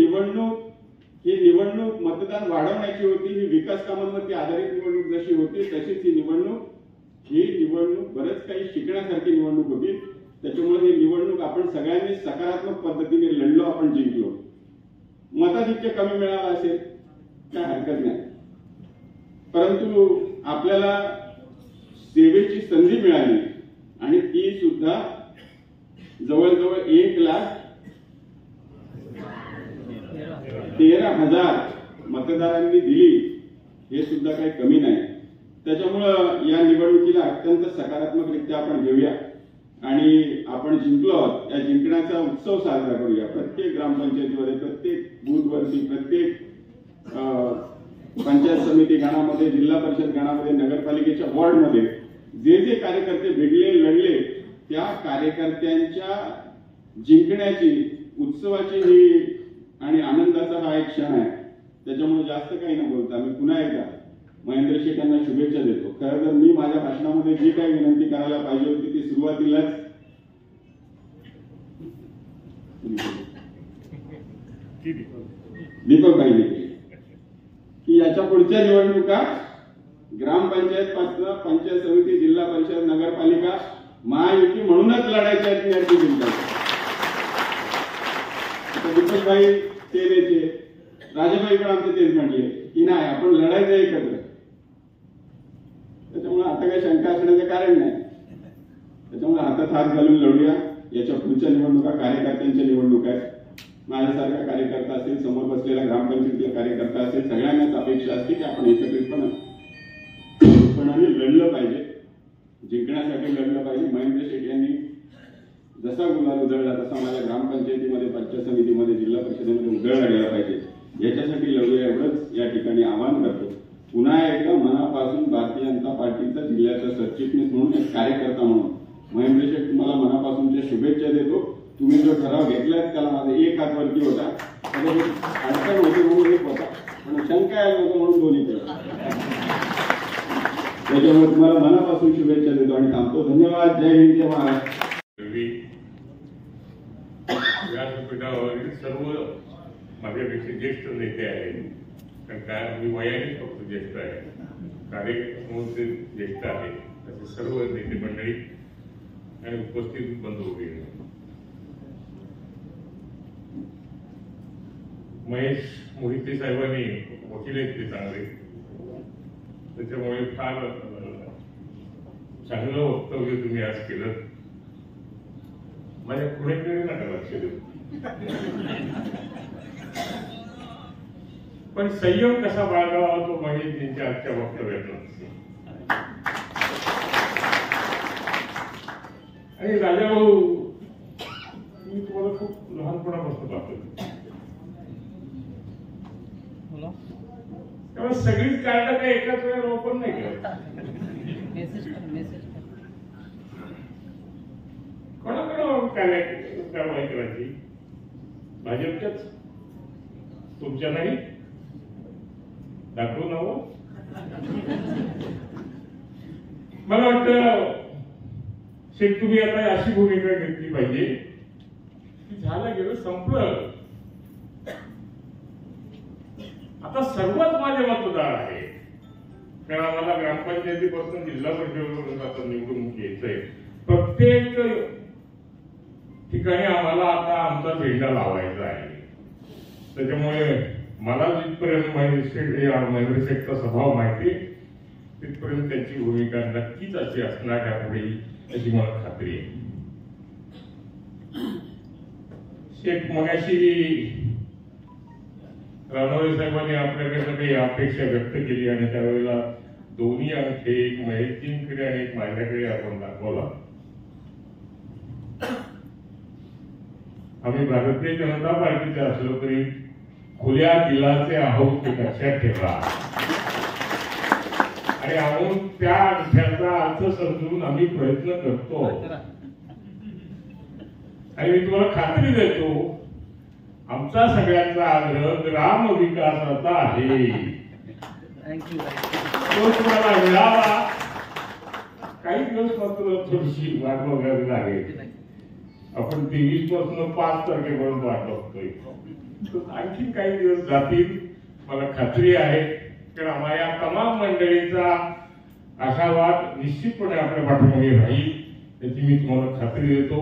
निवडणूक मतदान वाढवण्याची होती. ही विकास कामांवरती आधारित निवडणूक जशी होती तशीच ही निवडणूक बरंच काही शिकण्यासारखी निवडणूक होती. त्याच्यामुळे ही निवडणूक आपण सगळ्यांनी सकारात्मक पद्धतीने लढलो, आपण जिंकलो. मताधिक्य कमी मिळालं असेल काय हरकत नाही. परंतु आपल्याला सेवेची संधी मिळाली आणि ती सुद्धा जवळजवळ 1,13,000 मतदारांनी दिली. हे सुद्धा काही कमी नाही. त्याच्यामुळं या निवडणुकीला अत्यंत सकारात्मकरित्या आपण घेऊया आणि आपण जिंकलो आहोत. या जिंकण्याचा उत्सव साजरा करूया. प्रत्येक ग्रामपंचायतीमध्ये, प्रत्येक बूथवरती, प्रत्येक पंचायत समिती गणामध्ये, जिल्हा परिषद गणामध्ये, नगरपालिकेच्या वॉर्डमध्ये जे जे कार्यकर्ते भिडले, लढले, त्या कार्यकर्त्यांच्या जिंकण्याची, उत्सवाची ही आणि आनंदाचा हा एक क्षण आहे. त्याच्यामुळे जास्त काही न बोलता मी पुन्हा एकदा महेंद्र शेठ यांना शुभेच्छा देतो. खरं तर मी माझ्या भाषणामध्ये जी काही विनंती करायला पाहिजे होती ती सुरुवातीलाच दीपक भाईने केली की याच्या पुढच्या निवडणुका ग्रामपंचायत पासून पंचायत समिती, जिल्हा परिषद, नगरपालिका, महायुती म्हणूनच लढायच्या आहेत. याची जिंकायची. दीपक भाई तेरेचे, राजाभाई पण आमचे तेच म्हटले की नाही आपण लढायचं एकत्र. त्याच्यामुळे आता काही शंका असण्याचं कारण नाही. त्याच्यामुळे हातात हात घालून लढूया. याच्या पुढच्या निवडणुका कार्यकर्त्यांच्या निवडणुका आहेत. माझ्यासारखा कार्यकर्ता असेल, समोर बसलेला ग्रामपंचायतीला कार्यकर्ता असेल, सगळ्यांनाच अपेक्षा असते की आपण एकत्रितपणे लढलं पाहिजे. जिल्ह्यासाठी लढलं पाहिजे. महेंद्र शेट यांनी जसा गुलाल उधळला तसा माझ्या ग्रामपंचायतीमध्ये, पंचायत समितीमध्ये, जिल्हा परिषदेमध्ये उधळला गेला पाहिजे. याच्यासाठी लढूया एवढंच या ठिकाणी आवाहन करतो. पुन्हा एकदा मनापासून भारतीय जनता पार्टीचा जिल्ह्याचा सरचिटणीस म्हणून, एक कार्यकर्ता म्हणून महेंद्र शेठ तुम्हाला मनापासूनच्या शुभेच्छा देतो. तुम्ही जो ठराव घेतलाय त्याला माझा एक हात वरती होता, अडचण होती म्हणून एक होता, पण शंका यायला होतं म्हणून दोन्ही केलं. त्याच्यामुळे तुम्हाला मनापासून शुभेच्छा देतो आणि थांबतो. धन्यवाद. जय हिंद, जय महाराष्ट्र. व्यासपीठावरील सर्व माझ्यापेक्षा ज्येष्ठ नेते आहेत, कारण काय मी वयाने फक्त ज्येष्ठ आहे, कार्यक्रमाचे ज्येष्ठ आहे, असे सर्व नेते मंडळी आणि उपस्थित बंधू भगिनी. महेश मोहिते साहेबांनी वकील आहेत ते चांगले, त्याच्यामुळे फार चांगलं वक्तव्य तुम्ही आज केलं. माझ्या पुढेकडे नका लक्ष देऊ, पण संयम कसा बाळगावा तो महेश त्यांच्या आजच्या वक्तव्यात. आणि राजाभाऊ, मी तुम्हाला खूप लहानपणापासून पाहतो, त्यामुळे सगळीच कार्ड काही एकाच वेळेला ओपन नाही करत. कोणाकडे कारवाई करायची? भाजपच्याच, तुमच्या नाही दाखवून हवं. मला वाटतं शेठ तुम्ही आता अशी भूमिका घेतली पाहिजे की झालं गेलं, संपलं. आता सर्वच माझे मतदार आहे, कारण आम्हाला ग्रामपंचायतीपासून जिल्हा परिषदेपर्यंत आता निवडून घ्यायचंय. प्रत्येक ठिकाणी आम्हाला आता आमचा झेंडा लावायचा आहे. त्याच्यामुळे मला जिथपर्यंत महेंद्र शेठचा स्वभाव माहिती तिथपर्यंत त्याची भूमिका नक्कीच अशी असणार यापुढे, अशी मला खात्री आहे. शेठ मगाशी रानोळे साहेबांनी आपल्याकडे काही अपेक्षा व्यक्त केली आणि त्यावेळेला दोन्ही अंगठे, एक महेशजींकडे आणि एक माझ्याकडे आपण दाखवला. आम्ही भारतीय जनता पार्टीचे असलो तरी खुल्या दिलाचे आहोत हे लक्षात ठेवा, आणि आहोत त्या अंगठ्याचा अर्थ समजून आम्ही प्रयत्न करतो. आणि मी तुम्हाला खात्री देतो, आमचा सगळ्यांचा आग्रह ग्राम विकासाचा आहे, तो तुम्हाला मिळावा. काही दिवस मात्र थोडीशी वाट बघावी लागेल. आपण 23 पासून 5 तारखेपर्यंत वाट बघतोय, आणखी काही दिवस जातील मला खात्री आहे. कारण आम्हा या तमाम मंडळींचा आशावाद निश्चितपणे आपल्या पाठीमागे राहील, याची मी तुम्हाला खात्री देतो.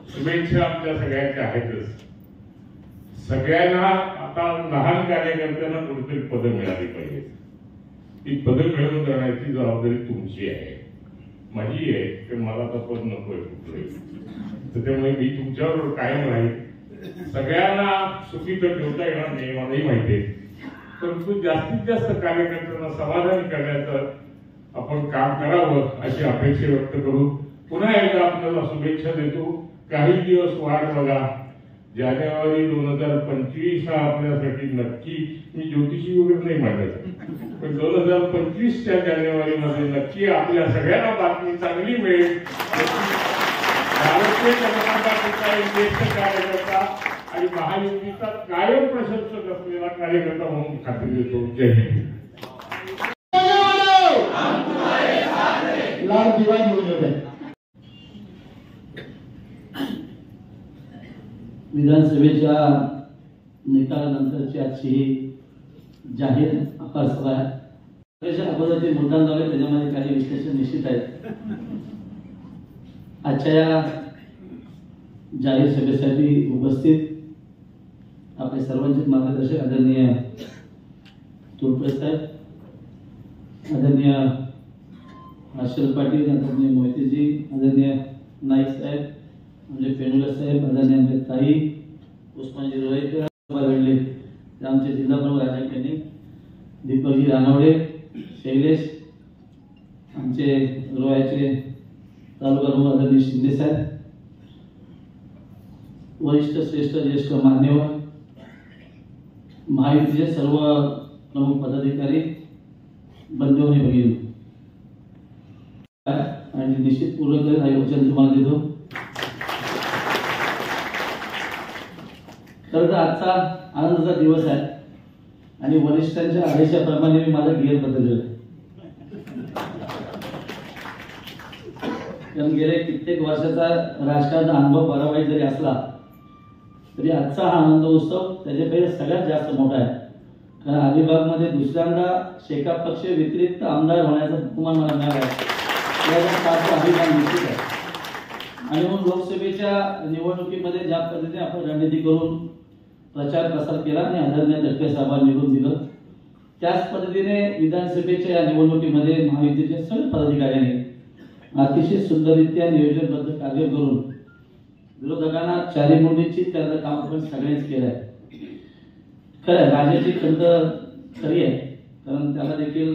शुभेच्छा आमच्या सगळ्यांच्या आहेतच. सगळ्यांना आता लहान कार्यकर्त्यांना कुठेतरी पदं मिळाली पाहिजे. ती पदं मिळवून देण्याची जबाबदारी तुमची आहे, माझी आहे. तर मला आता पद नकोय कुठलंही, त्याच्यामुळे मी तुमच्यावर कायम राहील. सगळ्यांना सुखी तर ठेवता येणार नाही मलाही माहिती आहे, परंतु जास्तीत जास्त कार्यकर्त्यांना समाधानी करण्याचं आपण काम करावं अशी अपेक्षा व्यक्त करू. पुन्हा एकदा आपल्याला शुभेच्छा देतो. काही दिवस वाट बघा. जानेवारी 2025 हा आपल्यासाठी नक्की, मी ज्योतिषी वगैरे नाही मांडत, पण 2025च्या जानेवारीमध्ये नक्की आपल्या सगळ्यांना बातमी चांगली मिळेल. भारतीय जनता पार्टीचा एक ज्येष्ठ कार्यकर्ता आणि महायुतीचा कायम प्रशंसक असलेला कार्यकर्ता म्हणून खात्री देतो. जय हिंद. लाल दिवा घेऊन येते. विधानसभेच्या निकालानंतरची आजची ही जाहीर अपार सभा आहे. अगोदर जे मतदान झाले त्याच्यामध्ये काही विश्लेषण निश्चित आहेत. आजच्या या जाहीर सभेसाठी उपस्थित आपले सर्वांचे मार्गदर्शक आदरणीय तोडपे साहेब, आदरणीय हर्षल पाटील, आदरणीय मोहितेजी, आदरणीय नाईक साहेब, म्हणजे पेनुला साहेब, आदरणीय आमचे ताई, उस्मानजी रोहित घडले, आमचे जिल्हा प्रमुख राजा केनी, दीपकजी रानवडे, शैलेश, आमचे रोहित वयाचे तालुका आदरणीय शिंदे साहेब, वरिष्ठ श्रेष्ठ ज्येष्ठ मान्यवर, महायुतीचे सर्व प्रमुख पदाधिकारी, बंधू आणि भगिनी, आणि निश्चित पूर्वक वचन तुम्हाला देतो. खरं तर आजचा आनंदाचा दिवस आहे आणि वरिष्ठांच्या आदेशाप्रमाणे मी माझा गिअर बदललेला आहे. कारण गेले कित्येक वर्षाचा राजकारणाचा अनुभव बरा वाईट जरी असला तरी आजचा हा आनंद उत्सव त्याच्यापेक्षा सगळ्यात जास्त मोठा आहे. कारण अलिबागमध्ये दुसऱ्यांदा शेकाप पक्ष व्यतिरिक्त आमदार होण्याचा बहुमान मला मिळाला आहे, याचा फार अभिमान निश्चित आहे. आणि म्हणून लोकसभेच्या निवडणुकीमध्ये ज्या पद्धतीने आपण रणनीती करून प्रचार प्रसार केला आणि आदरणीय दटके साहेबांनी निवडून दिलं, त्याच पद्धतीने विधानसभेच्या या निवडणुकीमध्ये महायुतीच्या सर्व पदाधिकाऱ्यांनी अतिशय सुंदररित्या नियोजनबद्ध कार्य करून विरोधकांना चारी मोडीची त्याचं काम आपण सगळ्यांनीच केलं आहे. खरं राजाची खंत खरी आहे, कारण त्याला देखील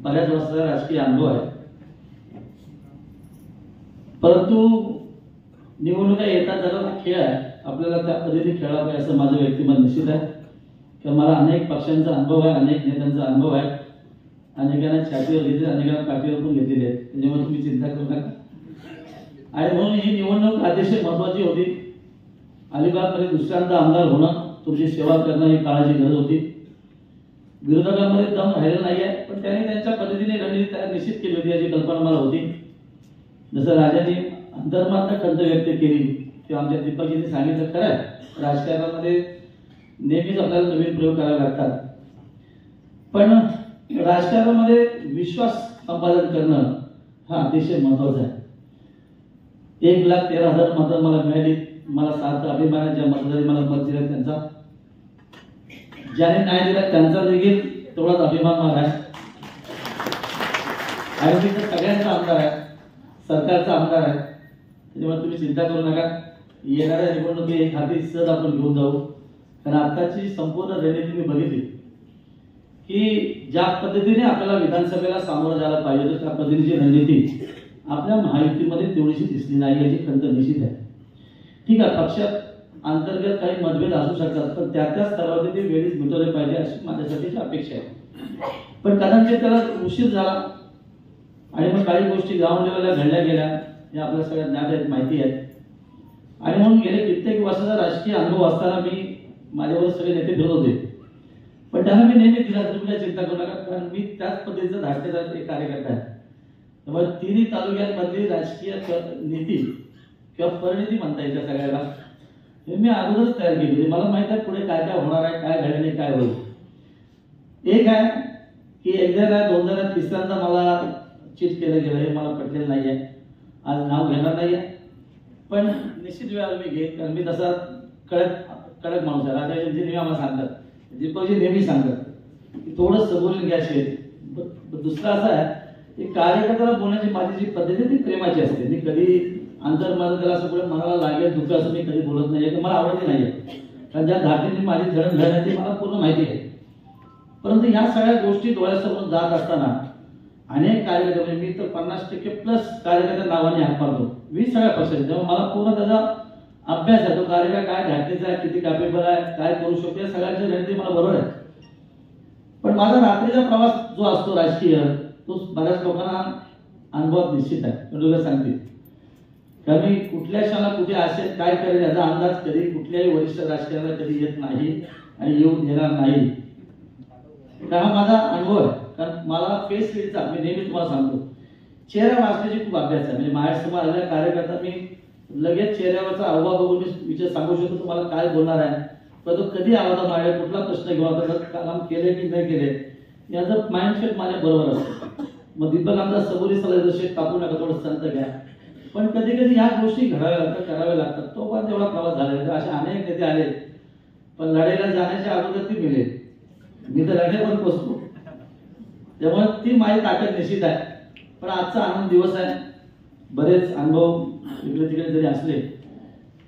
बऱ्याच वर्षाचा राजकीय अनुभव आहे. परंतु निवडणुका येतात जरा खेळ आहे, आपल्याला त्या पद्धतीने खेळावं पाहिजे असं माझं व्यक्तिमत निश्चित आहे. किंवा मला अनेक पक्षांचा अनुभव आहे, अनेक नेत्यांचा अनुभव आहे, अनेकांना छातीवर घेतले, अनेकांना पाठीवर पण घेतलेले आहेत, त्याच्यामुळे तुम्ही चिंता करू नका. आणि म्हणून ही निवडणूक अतिशय महत्वाची होती. अलिबागमध्ये दुसऱ्यांदा आमदार होणं, तुमची सेवा करणं ही काळाची गरज होती. विरोधकांमध्ये दम राहिला नाही आहे, पण त्यांनी त्यांच्या पद्धतीने रणनीती तयार निश्चित केली होती याची कल्पना मला होती. जसं राजांनी अंतर्मनात खंत व्यक्त केली किंवा आमच्या दीपकजींनी सांगितलं, खरं आहे राजकारणामध्ये नेहमीच आपल्याला नवीन प्रयोग करावे लागतात, पण राजकारणामध्ये विश्वास संपादन करणं हा अतिशय महत्वाचा आहे. 1,13,000 मतं मला मिळाली. मला सार्थ अभिमान आहे, ज्या मतदारांनी मला मत दिलं त्यांचा, ज्याने नाही दिला त्यांचा देखील तेवढाच अभिमान मला आहे. आणि मी तर सगळ्यांचा आमदार आहे, सरकारचा आमदार आहे, त्याच्यामुळे तुम्ही चिंता करू नका. येणाऱ्या निवडणुकी एक हाती सहज आपण घेऊन जाऊ. कारण आताची संपूर्ण रणनीती मी बघितली की ज्या पद्धतीने आपल्याला विधानसभेला सामोरं जायला पाहिजे त्या पद्धतीची रणनीती आपल्या महायुतीमध्ये तेवढीशी दिसली नाही याची खंत निश्चित आहे. ठीक आहे, पक्षात अंतर्गत काही मतभेद असू शकतात, पण त्या स्तरावरती ते वेळीच मिटवले पाहिजे अशी माझ्यासाठीची अपेक्षा आहे. पण कदाचित त्याला उशीर झाला आणि मग काही गोष्टी ग्राउंड लेवलला घडल्या गेल्या, हे आपल्या सगळ्या ज्ञात आहेत, माहिती आहे. आणि म्हणून गेले कित्येक वर्षाचा राजकीय अनुभव असताना मी माझ्यावर सगळे नेते फिरत होते, पण त्यांना मी नेहमी दिला, तुम्ही चिंता करू नका, कारण मी त्याच पद्धतीचा धाकटेदार एक कार्यकर्ता आहे. त्यामुळे तिन्ही तालुक्यांमधली राजकीय नीती किंवा परिणिती म्हणता येईल सगळ्याला हे मी अगोदरच तयार केली होती. मला माहित आहे पुढे काय काय होणार आहे, काय घडले, काय होईल. एक आहे की एकदा नाही, दोनदा नाही, तिसऱ्यांदा मला चीट केलं गेलं, हे मला पटलेलं नाही आहे. आज नाव घेणार नाही आहे, पण निश्चित वेळेला मी घेईन, कारण मी तसा कडक माणूस आहे. राजाजी नेहमी आम्हाला सांगतात, दीपकजी नेहमी सांगतात की थोडं सबुरीने घ्या शेत. दुसरं असं आहे की कार्यकर्त्याला बोलण्याची माझी जी पद्धत आहे ती प्रेमाची असते. मी कधी अंतर्मनात त्याला असं पुढे मनाला लागेल दुःख असं मी कधी बोलत नाही, मला आवडते नाही आहे. कारण ज्या धाटीने माझी जडणघडण आहे ती मला पूर्ण माहिती आहे. परंतु ह्या सगळ्या गोष्टी डोळ्यासमोर जात असताना अनेक कार्यकर्ते, मी तर 50% + कार्यकर्त्या नावाने हाक मारतो 20 सगळ्या पक्षाचे, तेव्हा मला पूर्ण त्याचा अभ्यास आहे. तो कार्यकर्ता काय धाटणीचा आहे, किती कॅपेबल आहे, काय करू शकतो, या सगळ्यांची रणनीती मला बरोबर आहे. पण माझा रात्रीचा प्रवास जो असतो राजकीय, तो बऱ्याच लोकांना अनुभवात निश्चित आहे. तुला सांगते कारण मी कुठल्या क्षणाला कुठे असेल, काय करेल याचा अंदाज कधी कुठल्याही वरिष्ठ राजकारणाला कधी येत नाही आणि येऊ देणार नाही. हा माझा अनुभव आहे. कारण मला फेस रीडचा, मी नेहमी तुम्हाला सांगतो, चेहरा वाचण्याची खूप अभ्यास आहे. म्हणजे माझ्यासमोर आलेल्या कार्यकर्ता मी लगेच चेहऱ्यावरचा अहवाल बघून मी विचार सांगू शकतो तुम्हाला काय बोलणार आहे, पण तो कधी आला होता माझ्या, कुठला प्रश्न घेऊन आता काम केले की नाही केले, याचं माइंडसेट माझ्या बरोबर असतं. मग दीपक आमचा सबुरी सल्ला शेत कापू नका, थोडं संत घ्या. पण कधी कधी ह्या गोष्टी घडाव्या लागतात, कराव्या लागतात. तो पण तेवढा प्रवास झाला. असे अनेक नेते आले, पण लढाईला जाण्याच्या अगोदर ती मिळेल. मी तर लढाईवर पोचतो, त्यामुळे ती माझी ताकद निश्चित आहे. पण आजचा आनंद दिवस आहे. बरेच अनुभव इकडे तिकडे जरी असले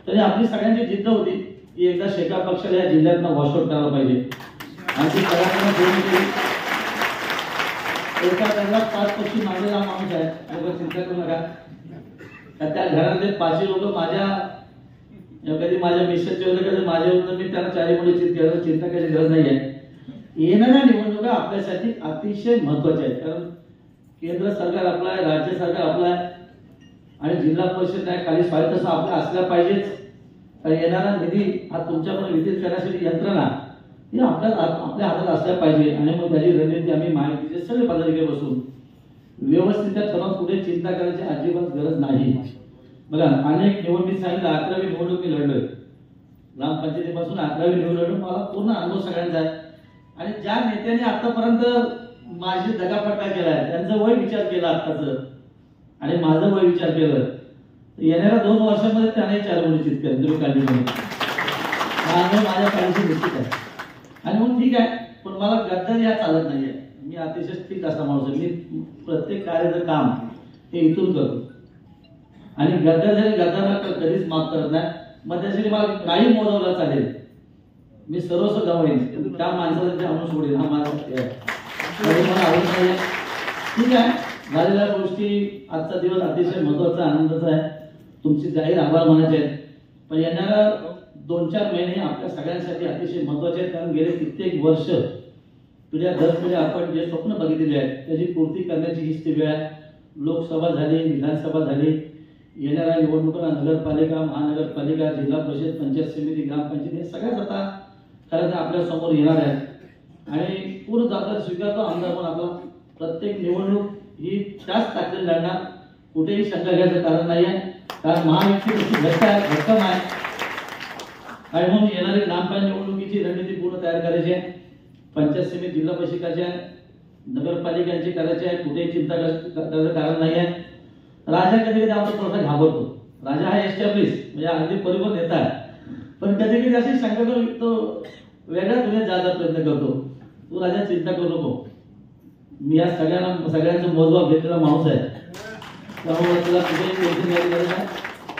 तरी आपली सगळ्यांची जिद्द होती की एकदा शेका पक्षाला या जिल्ह्यातनं वॉशआउट करायला पाहिजे. आणि ती सगळ्यांना एका घरात 5 पक्षी मारलेला माणूस आहे, लोक चिंता करू नका. त्या घरातले 5 लोक माझ्या कधी माझ्या मिशनचे होते, कधी माझे होते, मी त्यांना 4 मुळे चिंता करायची गरज नाही आहे. येणाऱ्या निवडणुका आपल्यासाठी अतिशय महत्वाच्या आहेत, कारण केंद्र सरकार आपलं आहे, राज्य सरकार आपलं आहे आणि जिल्हा परिषद आहे, खाली स्वायत्त आपल्या असल्या पाहिजेच. कारण येणारा निधी हा तुमच्याकडे वितरित करण्यासाठी यंत्रणा ही आपल्या हातात असल्या पाहिजे. आणि मग त्याची रणनीती आम्ही माहितीचे सगळे पदाधिकारी बसून व्यवस्थित ठरवून पुढे चिंता करायची अजिबात गरज नाही. बघा, अनेक निवडणूक सांगितलं, 11वी निवडणूक मी लढलोय, ग्रामपंचायतीपासून 11वी निवडणूक लढून मला पूर्ण अनुभव सगळ्यांचा आहे. आणि ज्या नेत्यांनी आतापर्यंत माझी दगापट्टा केलाय त्यांचं वय विचार केला आत्ताच आणि माझं वय विचार केलं, येणाऱ्या 2 वर्षांमध्ये त्याने 4 मुली चित करेन, तुम्ही काळजी करू नका. माझ्या काळजी निश्चित आहे. आणि म्हणून ठीक आहे, पण मला गद्दारी या चालत नाहीये. मी अतिशय ठीक असा माणूस आहे. मी प्रत्येक कार्याचं काम हे इथून करतो आणि गद्दाराला कधीच माफ करत नाही. मग त्यासाठी मला काही मोजवला चालेल, मी सर्वस्व गमावेन, त्या माणसाला ते आणून सोडेल, हा माझा मला आवडत नाही. ठीक आहे, झालेल्या गोष्टी, आजचा दिवस अतिशय महत्वाचा आनंदाचा आहे, तुमचे जाहीर आभार मानायचे आहेत. पण येणाऱ्या 2-4 महिने आपल्या सगळ्यांसाठी अतिशय महत्वाचे आहेत, कारण गेले कित्येक वर्ष पिढ्या दर पिढ्या आपण जे स्वप्न बघितलेले आहेत त्याची पूर्ती करण्याची हीच ती वेळ आहे. लोकसभा झाली, विधानसभा झाली, येणाऱ्या निवडणुका नगरपालिका, महानगरपालिका, जिल्हा परिषद, पंचायत समिती, ग्रामपंचायत हे सगळ्याच आता खरं तर आपल्या समोर येणार आहेत आणि पूर्ण जबाबदारी स्वीकारतो आमदार पण आपला. प्रत्येक निवडणूक ही त्याच ताकदीने लढणार, कुठेही शंका घ्यायचं कारण नाही आहे, कारण महायुती भक्कम आहे. आणि म्हणून येणारी ग्रामपंचायत निवडणुकीची रणनीती पूर्ण तयार करायची आहे, पंचायत समिती, जिल्हा परिषदेची आहे, नगरपालिकांची करायची आहे, कुठेही चिंता करायचं कारण नाही आहे. राजा कधी कधी आमचा थोडासा घाबरतो, राजा हा एस्टॅब्लिश म्हणजे अगदी परिपूर्ण नेता आहे, पण कधी कधी अशी शंका करून तो वेगळ्या दुनियेत जायचा प्रयत्न करतो. तू राजा चिंता करू नको, मी या सगळ्यांचं मोजमाप घेतलेला माणूस आहे, त्यामुळे तुला कुठेही टेन्शन घ्यायची गरज नाही.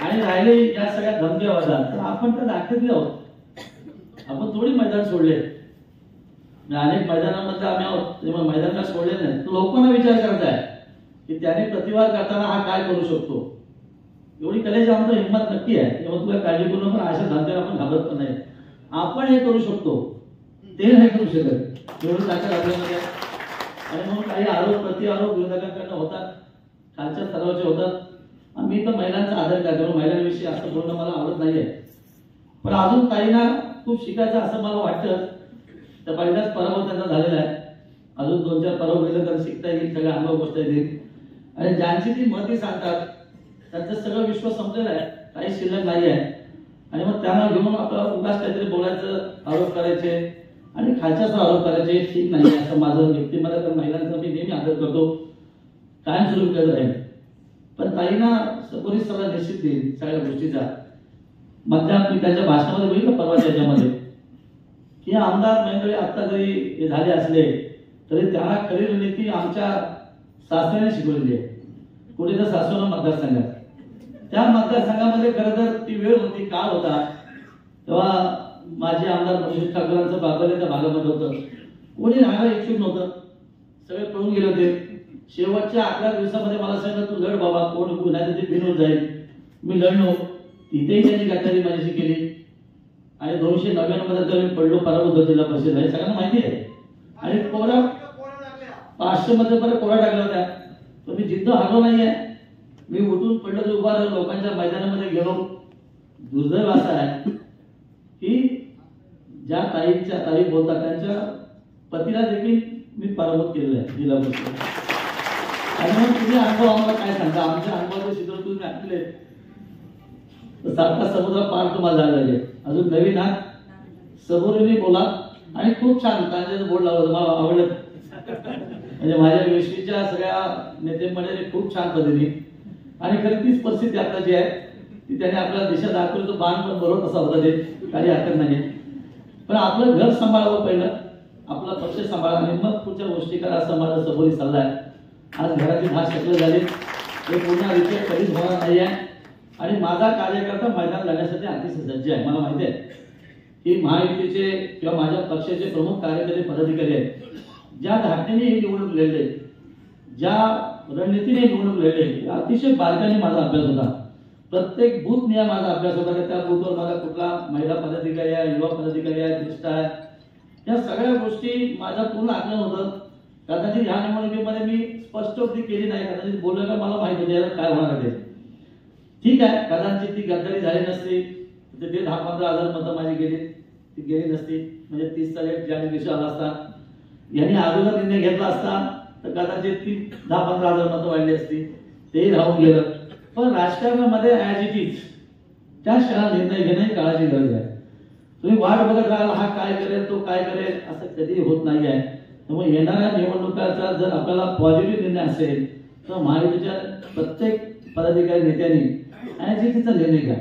आणि राहिले या सगळ्या धमक्या वादात तर आपण तर दाखवले आहोत, आपण थोडी मैदान सोडले, अनेक मैदानामध्ये आम्ही आहोत, तेव्हा मैदानाला सोडले नाही. तो लोकांना विचार करायचा आहे की त्याने प्रतिवाद करताना हा काय करू शकतो. एवढी कलेची आमचं हिंमत नक्की आहे, तेव्हा तुला काळजी करू नका, अशा धमक्याला आपण घाबरत पण नाही. आपण हे करू शकतो, ते नाही करू शकत, एवढी ताकद आपल्यामध्ये. आणि म्हणून काही आरोप प्रतिआरोप विरोधकांकडनं होतात, खालच्या स्तरावरचे होतात. मी तर महिलांचा आदर करतो, महिलांविषयी असं बोलणं मला आवडत नाहीये, पण अजून काहींना खूप शिकायचं असं मला वाटतं. तर पहिलाच पराभव त्यांचा झालेला आहे, अजून 2-4 पराभव गेलं तर शिकता येईल, सगळ्या अनुभव गोष्ट येतील. आणि ज्यांची ती महती सांगतात त्यांचं सगळं विश्व संपलेलं आहे, काही शिल्लक नाही आहे. आणि मग त्यांना घेऊन आपल्याला उगाच काहीतरी बोलायचं, आरोप करायचे आणि खालच्याच आरोप करायचे ठीक नाही असं माझं व्यक्तिमत्व. तर महिलांचा मी नेहमी आदर करतो, कायमस्वरूपी करत राहील. पण काहींना सबुरी सल्ला निश्चित देईल सगळ्या गोष्टीचा. मध्यात मी त्यांच्या भाषणामध्ये बघितलं परवा त्याच्यामध्ये की आमदार मंडळी आता जरी हे झाले असले तरी त्यांना खरी रणनीती आमच्या सासऱ्याने शिकवलेली आहे. कुठे तर सासवना मतदारसंघात, त्या मतदारसंघामध्ये खरं तर ती वेळ होती, काळ होता, तेव्हा माझे आमदार मनोज ठाकरेंचं बागवलेच्या भागामध्ये होतं, कोणी राहायला इच्छुक नव्हतं, सगळे पळून गेले होते. शेवटच्या 11 दिवसामध्ये मला सांगितलं तू लढ बाबा, कोण नाही तर ते बिनून जाईल. मी लढलो, तिथेही त्यांनी गद्दारी माझ्याशी केली आणि 299 मध्ये तर मी पडलो, पराभूत जिल्हा परिषद आहे, सगळ्यांना माहिती आहे. आणि कोरा 500 मध्ये परत कोरा टाकला होता, पण मी जिद्द हारलो नाहीये. मी उठून पडलो तर उभा राहिलो, लोकांच्या मैदानामध्ये गेलो. दुर्दैव असं आहे की ज्या ताई बोलतात त्यांच्या पतीला देखील मी पराभूत केलेलं आहे जिल्हा परिषद. आणि मग तुम्ही अनुभव आम्हाला काय सांगता, आमच्या अनुभवाचे चित्र तुम्ही ऐकले तर 7 समुद्र पार तुम्हाला झाला आहे. अजून नवीन आहात, समोरून बोला आणि खूप छान कांद्याचं बोर्ड लावलं, मला आवडलं. म्हणजे माझ्या वेशीच्या सगळ्या नेते मंडळी खूप छान पद्धतीने. आणि खरी तीच परिस्थिती आता जी आहे ती त्याने आपल्याला दिशा दाखवली, तो बाण पण बरोबर तसा होता, ते काही हरकत नाही. पण आपलं घर सांभाळावं पहिलं, आपला पक्ष सांभाळा आणि मग पुढच्या गोष्टी करा असं माझा सबोरी सल्ला आहे. आज घराची 10 शकलं झाली, हे पूर्ण रिपेअर कधीच होणार नाही आहे. आणि माझा कार्यकर्ता मैदान लढण्यासाठी अतिशय सज्ज आहे. मला माहिती आहे की महायुतीचे किंवा माझ्या पक्षाचे प्रमुख कार्यकर्ते पदाधिकारी आहेत, ज्या धाटणीने ही निवडणूक लढले ज्या रणनीतीने निवडणूक लढली अतिशय बारकाईने माझा अभ्यास होता. प्रत्येक बूथ नियम माझा अभ्यास होता की त्या बूथवर मला कुठला महिला पदाधिकारी आहे, युवा पदाधिकारी आहे, ज्येष्ठ आहे, या सगळ्या गोष्टी माझा पूर्ण आकलन होतं. कदाचित ह्या निवडणुकीमध्ये मी स्पष्टोक्ती केली नाही, कदाचित बोललं का मला माहित होतं काय होणार आहे. ठीक आहे, कदाचित ती गद्दारी झाली नसती तर ते 10-15 हजार मतं माझी गेली नसती, म्हणजे 30चा लेट ज्या दिवशी आला असता, यांनी अगोदर निर्णय घेतला असता तर कदाचित ती 10-15 हजार मतं वाढली असती, तेही राहून गेलं. पण राजकारणामध्ये ॲज इट इज त्या क्षणाला निर्णय घेणं ही काळाची गरज आहे. तुम्ही वाट बघत राहाल हा काय करेल तो काय करेल असं कधी होत नाही आहे. त्यामुळे येणाऱ्या निवडणुकाचा जर आपल्याला पॉझिटिव्ह निर्णय असेल तर महायुतीच्या प्रत्येक पदाधिकारी नेत्यांनी ॲज इट इजचा निर्णय घ्या.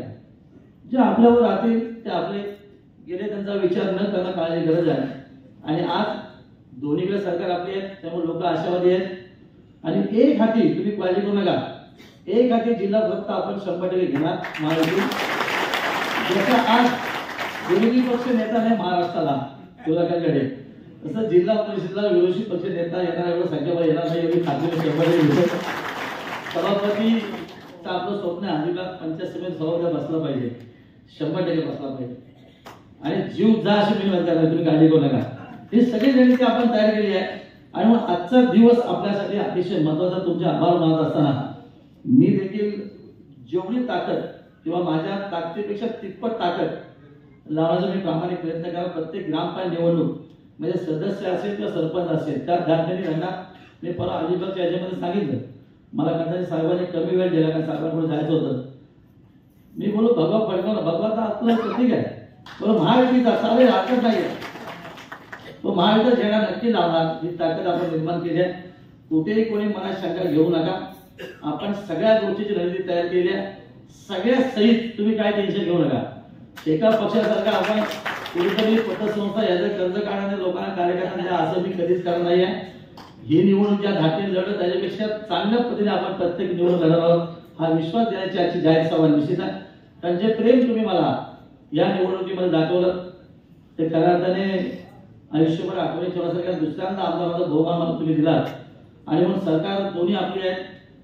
जे आपल्यावर राहतील ते आपले गेले त्यांचा विचार न करणं काळाची गरज आहे. आणि आज दोन्हीकडे सरकार आपली आहेत, त्यामुळे लोक आशावादी आहेत. आणि एक हाती तुम्ही काळजी करू नका, एक हाती जिल्हा फक्त आपण 100% घेणार महायुती. जसा आज विरोधी पक्ष नेता नाही महाराष्ट्राला तुलाकडे, तसं जिल्हा परिषदेला विरोधी पक्ष नेता येणार एवढं संख्याबळ येणार नाही एवढी खात्री 100% घेतो. सभापतीचं आपलं स्वप्न आहे अजिबात पंचायत समितीत सभापती बसला पाहिजे, 100% बसला पाहिजे. आणि जीव जा अशी मी म्हणतात तुम्ही काळजी करू नका. ही सगळी रणनीती आपण तयार केली आहे. आणि मग आजचा दिवस आपल्यासाठी अतिशय महत्वाचा. तुमचे आभार मानत असताना मी देखील जेवढी ताकद किंवा माझ्या ताकदीपेक्षा तिप्पट ताकद लावण्याचा मी प्रामाणिक प्रयत्न करा. प्रत्येक ग्रामपंचायत निवडणूक म्हणजे सदस्य असेल किंवा सरपंच असेल त्या धाटणी रंगात मी परवा अलिबागच्या याच्यामध्ये सांगितलं. मला कदाचित साहेबांनी कमी वेळ दिला कारण साहेबांकडे जायचं होतं. मी बोलू भगवा फडकवला, भगवा तर आपलं प्रतीक आहे, बरं महायुतीचा चालेल हरकत नाही, तो महायुतीचा झेंडा नक्की लावणार ही ताकद आपण निर्माण केली आहे. कुठेही कोणी मनात शंका घेऊ नका. आपण सगळ्या गोष्टीची रणनीती तयार केली आहे, सगळ्या सहित. तुम्ही काय टेन्शन घेऊ नका. एका पक्षासारखा आपण कुठेतरी पतसंस्था याचं कर्ज काढण्याने लोकांना कार्यकर्त्यांना असं मी कधीच करणार नाही आहे. ही निवडणूक ज्या धाटीने लढत त्याच्यापेक्षा चांगल्या पद्धतीने आपण प्रत्येक निवडणूक लढणार आहोत हा विश्वास देण्याची आजची जाहीर सभा निश्चित आहे. त्यांचे प्रेम तुम्ही मला या निवडणुकीमध्ये दाखवलं ते खऱ्या अर्थाने आयुष्यभर आठवणी ठेवण्यासारख्या दुसऱ्यांदा आमदाराचा बहुमान मला तुम्ही दिलात. आणि म्हणून सरकार दोन्ही आपली आहेत,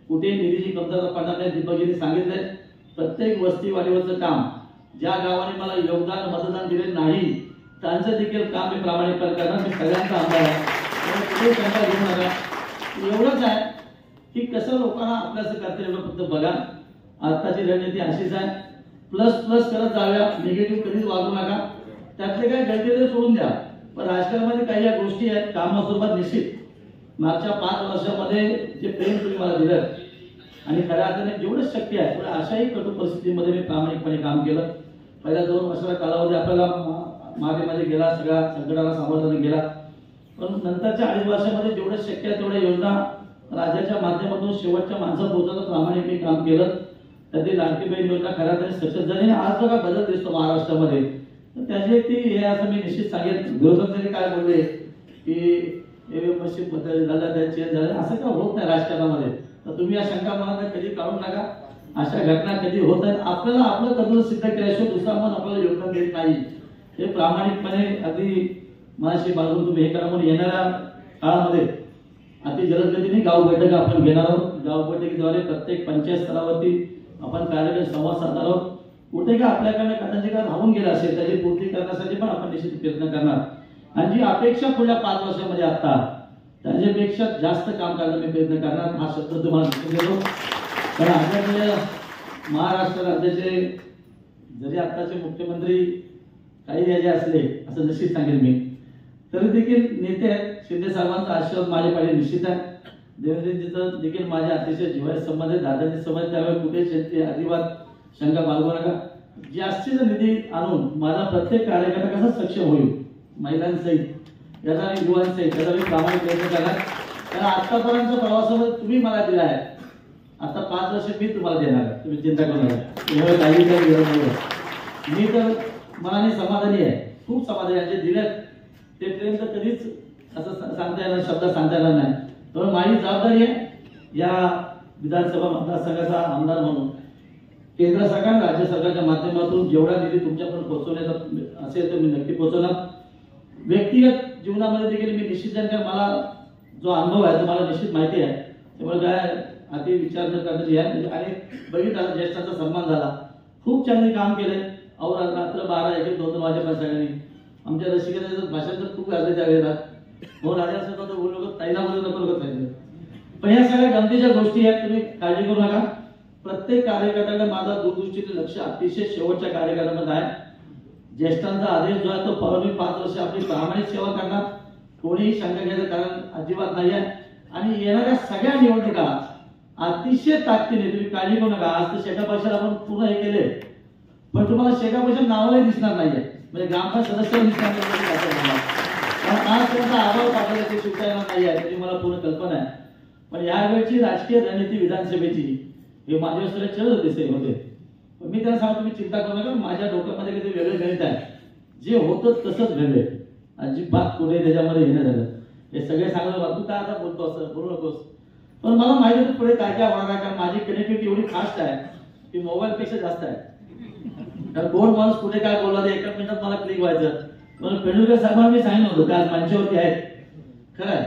कुठे निधीची कमतरता पडणार नाही. दीपकजींनी सांगितलंय प्रत्येक वस्तीवाडीवरचं काम ज्या गावाने मला योगदान मतदान दिले नाही त्यांचं देखील काम मी प्रामाणिकपणे करणार. मी सगळ्यांचा आमदार आहे, कुठे शंका घेऊ नका. एवढंच आहे की कसं लोकांना आपल्याचं करता एवढं फक्त बघा. आताची रणनीती अशीच आहे, प्लस प्लस करत जाऊया, निगेटिव्ह कधीच वागू नका. त्यातले काय गळते सोडून द्या. पण राजकारणामध्ये काही या गोष्टी आहेत कामासोबत निश्चित मागच्या 5 वर्षामध्ये जे प्रेम तुम्ही मला दिलं आणि खऱ्या अर्थाने जेवढं शक्य आहे तेवढं अशाही कठोर परिस्थितीमध्ये मी प्रामाणिकपणे काम केलं. पहिल्या 2 वर्षाचा कालावधी आपल्याला मागेमध्ये गेला, सगळ्या संकटाला सामोरं गेला. पण नंतरच्या 2.5 वर्षामध्ये जेवढं शक्य आहे तेवढ्या योजना राज्याच्या माध्यमातून शेवटच्या माणसाला पोहोचवण्याचं प्रामाणिक मी काम केलं. त्यातली लाडकी बहीण योजना खऱ्या अर्थाने सक्सेस झाली. आज बघा बदल दिसतो महाराष्ट्रामध्ये. तर त्याची एक ती हे असं मी निश्चित सांगेन. विरोधक जरी काय बोलले की मशीन बदल झाला त्या चेंज झालं असं काय होत नाही राजकारणामध्ये. तर तुम्ही या शंका मनात कधी काढू नका. अशा घटना कधी होत आहेत. आपल्याला आपलं कर्तव्य सिद्ध केल्याशिवाय दुसरा मन आपल्याला योगदान देत नाही. हे प्रामाणिकपणे अगदी मनाशी बाजून तुम्ही हे करा. म्हणून येणाऱ्या काळामध्ये अति जलदगतीने गाव बैठक आपण घेणार आहोत. गाव बैठकीद्वारे प्रत्येक पंचायत स्तरावरती आपण कार्यक्रम संवाद साधणार आहोत. कुठे का आपल्याकडनं कदाचित काय राहून गेलं असेल त्याची पूर्ती करण्यासाठी पण आपण निश्चित प्रयत्न करणार. आणि जी अपेक्षा पुढल्या 5 वर्षामध्ये आता त्याच्यापेक्षा जास्त काम करायला मी प्रयत्न करणार. हा शब्द तुम्हाला देतो. कारण आपल्याकडे महाराष्ट्र राज्याचे जरी आताचे मुख्यमंत्री काही याचे असले असं निश्चित सांगेल मी, तरी देखील नेते आहेत. शिंदे साहेबांचा आशीर्वाद माझ्या पाठी निश्चित आहे. देवेंद्रजीचं देखील माझ्या अतिशय जिव्हाळ्याचे संबंध आहे. दादाजी समज त्यावेळी कुठे अजिबात शंका बाळगू नका. जास्तीचा निधी आणून माझा प्रत्येक कार्यकर्ता कसा सक्षम होईल महिलांसहित याचा आणि युवांसहित त्याचा मी प्रामाणिक प्रयत्न करणार. कारण आतापर्यंत प्रवासामध्ये तुम्ही मला दिला आहे, आता 5 वर्ष मी तुम्हाला देणार आहे. तुम्ही चिंता करू नका. काही मी तर मनाने समाधानी आहे, खूप समाधानी आहे. जे दिलेत ते प्रेम तर कधीच असं सांगता येणार शब्दात सांगता येणार नाही. तर माझी जबाबदारी आहे या विधानसभा मतदारसंघाचा आमदार म्हणून केंद्र सरकार राज्य सरकारच्या माध्यमातून जेवढा निधी तुमच्यापर्यंत पोहोचवण्याचा असेल तर मी नक्की पोहोचवणार. व्यक्तिगत जीवनामध्ये देखील मी निश्चित जाणकार मला जो अनुभव आहे तो मला निश्चित माहिती आहे. त्यामुळे काय अति विचार न करण्याची आणि बघितलं ज्येष्ठांचा सन्मान झाला. खूप छान काम केलंय. अहो रात्र 12, 1, 2 वाजेपर्यंत सगळ्यांनी आमच्या रसिकांचं भाषण तर खूप गाजले त्यावेळेला. हो राजा असं तर बोलू नको, ताईला बोलू नको पाहिजे. पण ह्या सगळ्या गमतीच्या गोष्टी आहेत, तुम्ही काळजी करू नका. प्रत्येक कार्यकर्त्याकडे माझा दूरदृष्टीने लक्ष अतिशय शेवटच्या कार्यक्रमामध्ये आहे. ज्येष्ठांचा आदेश जो आहे तो परवा 5 वर्ष आपली प्रामाणिक सेवा करणार, कोणीही शंका घ्यायचं कारण अजिबात नाही आहे. आणि येणाऱ्या सगळ्या निवडणुका अतिशय ताकदीने, तुम्ही काळजी करू नका. आज तर शेका पैशाला आपण पूर्ण हे केले, पण तुम्हाला शेका पैशा नावालाही दिसणार नाहीये, म्हणजे ग्रामपंचायत सदस्य दिसणार नाही. आज त्यांचा आभार पाठवला ते सुद्धा येणार नाही आहे, त्याची मला पूर्ण कल्पना आहे. पण यावेळची राजकीय रणनीती विधानसभेची हे माझ्या सगळे चल होते. पण मी त्यांना सांगतो, तुम्ही चिंता करू नका. माझ्या डोक्यामध्ये काही वेगळे गणित आहे, जे होतं तसंच घडले, अजिबात कुठे त्याच्यामध्ये येणं झालं. हे सगळे सांगलं तू काय आता बोलतो असं बोलू नकोस. पण मला माहिती आहे पुढे काय काय होणार आहे, कारण माझी कनेक्टिव्हिटी एवढी फास्ट आहे की मोबाईल पेक्षा जास्त आहे. कारण कोण माणूस कुठे काय बोलला ते एका मिनिटात मला क्लिक व्हायचं. पण पेडुलकर साहेबांना मी सांगितलं होतं, आज मंचावरती आहेत खरं,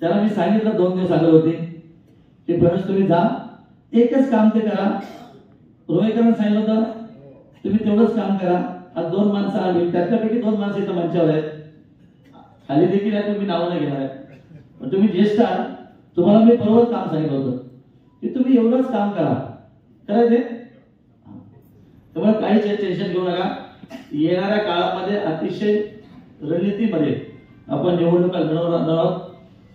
त्याला मी सांगितलं 2 दिवस आले होते की पेडुलकर तुम्ही जा, एकच काम ते करा. रोहिकरांना सांगितलं होतं तुम्ही तेवढंच काम करा. आज 2 माणसं आली, त्याच्यापैकी 2 माणसं इथं मंचावर आहेत, खाली देखील आहे, तुम्ही नावं नाही घेणार आहे. पण तुम्ही ज्येष्ठ आहात, तुम्हाला मी बरोबर काम सांगितलं होतं की तुम्ही एवढंच काम करा, करायचे. त्यामुळे काही टेन्शन घेऊ नका. येणाऱ्या काळामध्ये अतिशय रणनीतीमध्ये आपण निवडणुका लढवणार आहोत.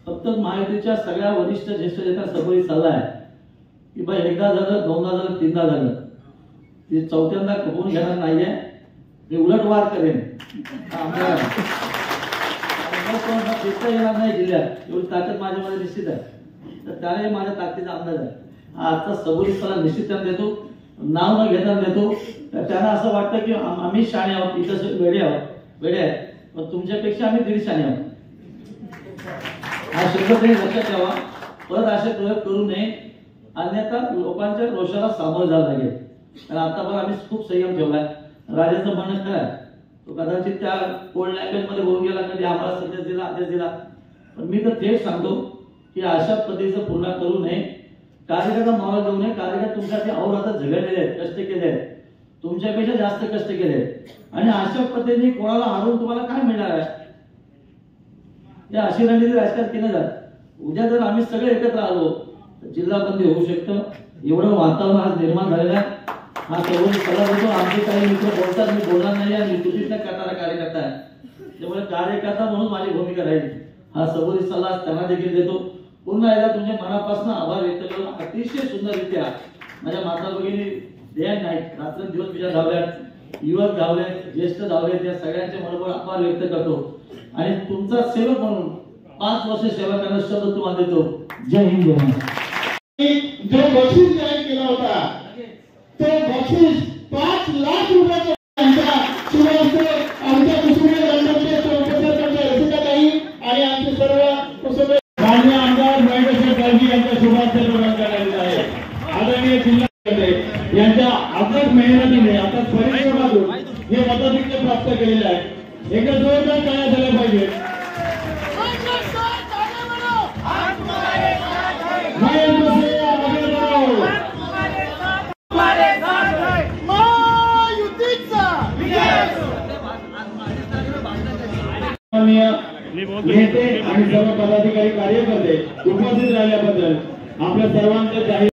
फक्त महायुतीच्या सगळ्या वरिष्ठ ज्येष्ठ नेत्यांना सबळी सल्ला आहे की बाई एकदा झालं, 2दा झालं, 3दा झालं, ते 4थ्यांदा खपवून घेणार नाहीये. मी उलटवार करेन. आमच्या येणार नाही जिल्ह्यात, एवढी ताकद माझ्यामध्ये निश्चित आहे. तर त्याने माझ्या ताकदीचा अंदाज आहे. आजचा सबळी सल्ला निश्चित त्यांना देतो, नाव न घेताना देतो. तर त्यांना असं वाटतं की आम्ही शाणे आहोत, इथं वेडे आहेत, पण तुमच्यापेक्षा आम्ही 1.5 शाणे आहोत. हा शब्द त्यांनी लक्षात ठेवा. परत असे प्रयोग करू नये, अन्यथा लोकांच्या रोषाला सामोरं जावं लागेल. कारण आतापर्यंत आम्ही खूप संयम ठेवलाय. राजाचं म्हणणं खरं आहे, तो कदाचित त्या कोल्ड लँग्वेज मध्ये बोलून गेला, कधी आम्हाला संदेश दिला. पण मी तर थेट सांगतो की अशा पद्धतीचं पूर्ण करू नये. कार्यकर्ता मावा देऊ नये. कार्यकर्ता तुमच्यासाठी अहोरात्र झगडलेले आहेत, कष्ट केले आहेत, तुमच्यापेक्षा जास्त कष्ट केले आहेत. आणि अशा पद्धतीने कोणाला हरवून तुम्हाला काय मिळणार आहे, या अशी रणनीती राजकारण केलं जात. उद्या जर आम्ही सगळे एकत्र आलो तर जिल्हा बंदी होऊ शकतं. एवढं वातावरण आज निर्माण झालेलं आहे. हा सर्व सल्ला देतो. आमचे काही मित्र बोलतात, मी बोलणार नाही, आणि तुझीच करणारा कार्यकर्ता आहे. त्यामुळे कार्यकर्ता म्हणून माझी भूमिका राहील. हा सबोरी सल्ला त्यांना देखील देतो. पुन्हा एकदा तुमच्या मनापासून आभार व्यक्त करून अतिशय सुंदररित्या माझ्या माता भगिनी डे अँड नाईट, रात्रंदिवस विचार धावल्यात, युवक धावलेत, ज्येष्ठ धावलेत, या सगळ्यांचे मनोबळ आभार व्यक्त करतो. आणि तुमचा सेवक म्हणून 5 वर्ष सेवा करण्याचा शब्द तुम्हाला देतो. जय हिंद, जय महाराष्ट्र. जो बक्षीस जाहीर केला होता तो बक्षीस 5 लाख रुपयाचा आमच्या कुसुमे गणपतीच्या चौकशाच्या रसिकाताई आणि आमचे सर्व मान्य आमदार महेंद्र गांधी यांच्या शुभास्ते प्रदान करण्यात आहे. आदरणीय जिल्हा यांच्या अथक मेहनतीने आता परिश्रमातून हे मताधिक्य प्राप्त केलेले आहे. एकदा जोरदार टाळ्या झाल्या पाहिजे. नेते आणि सर्व पदाधिकारी कार्यकर्ते उपस्थित राहिल्याबद्दल आपल्या सर्वांचे जाहीर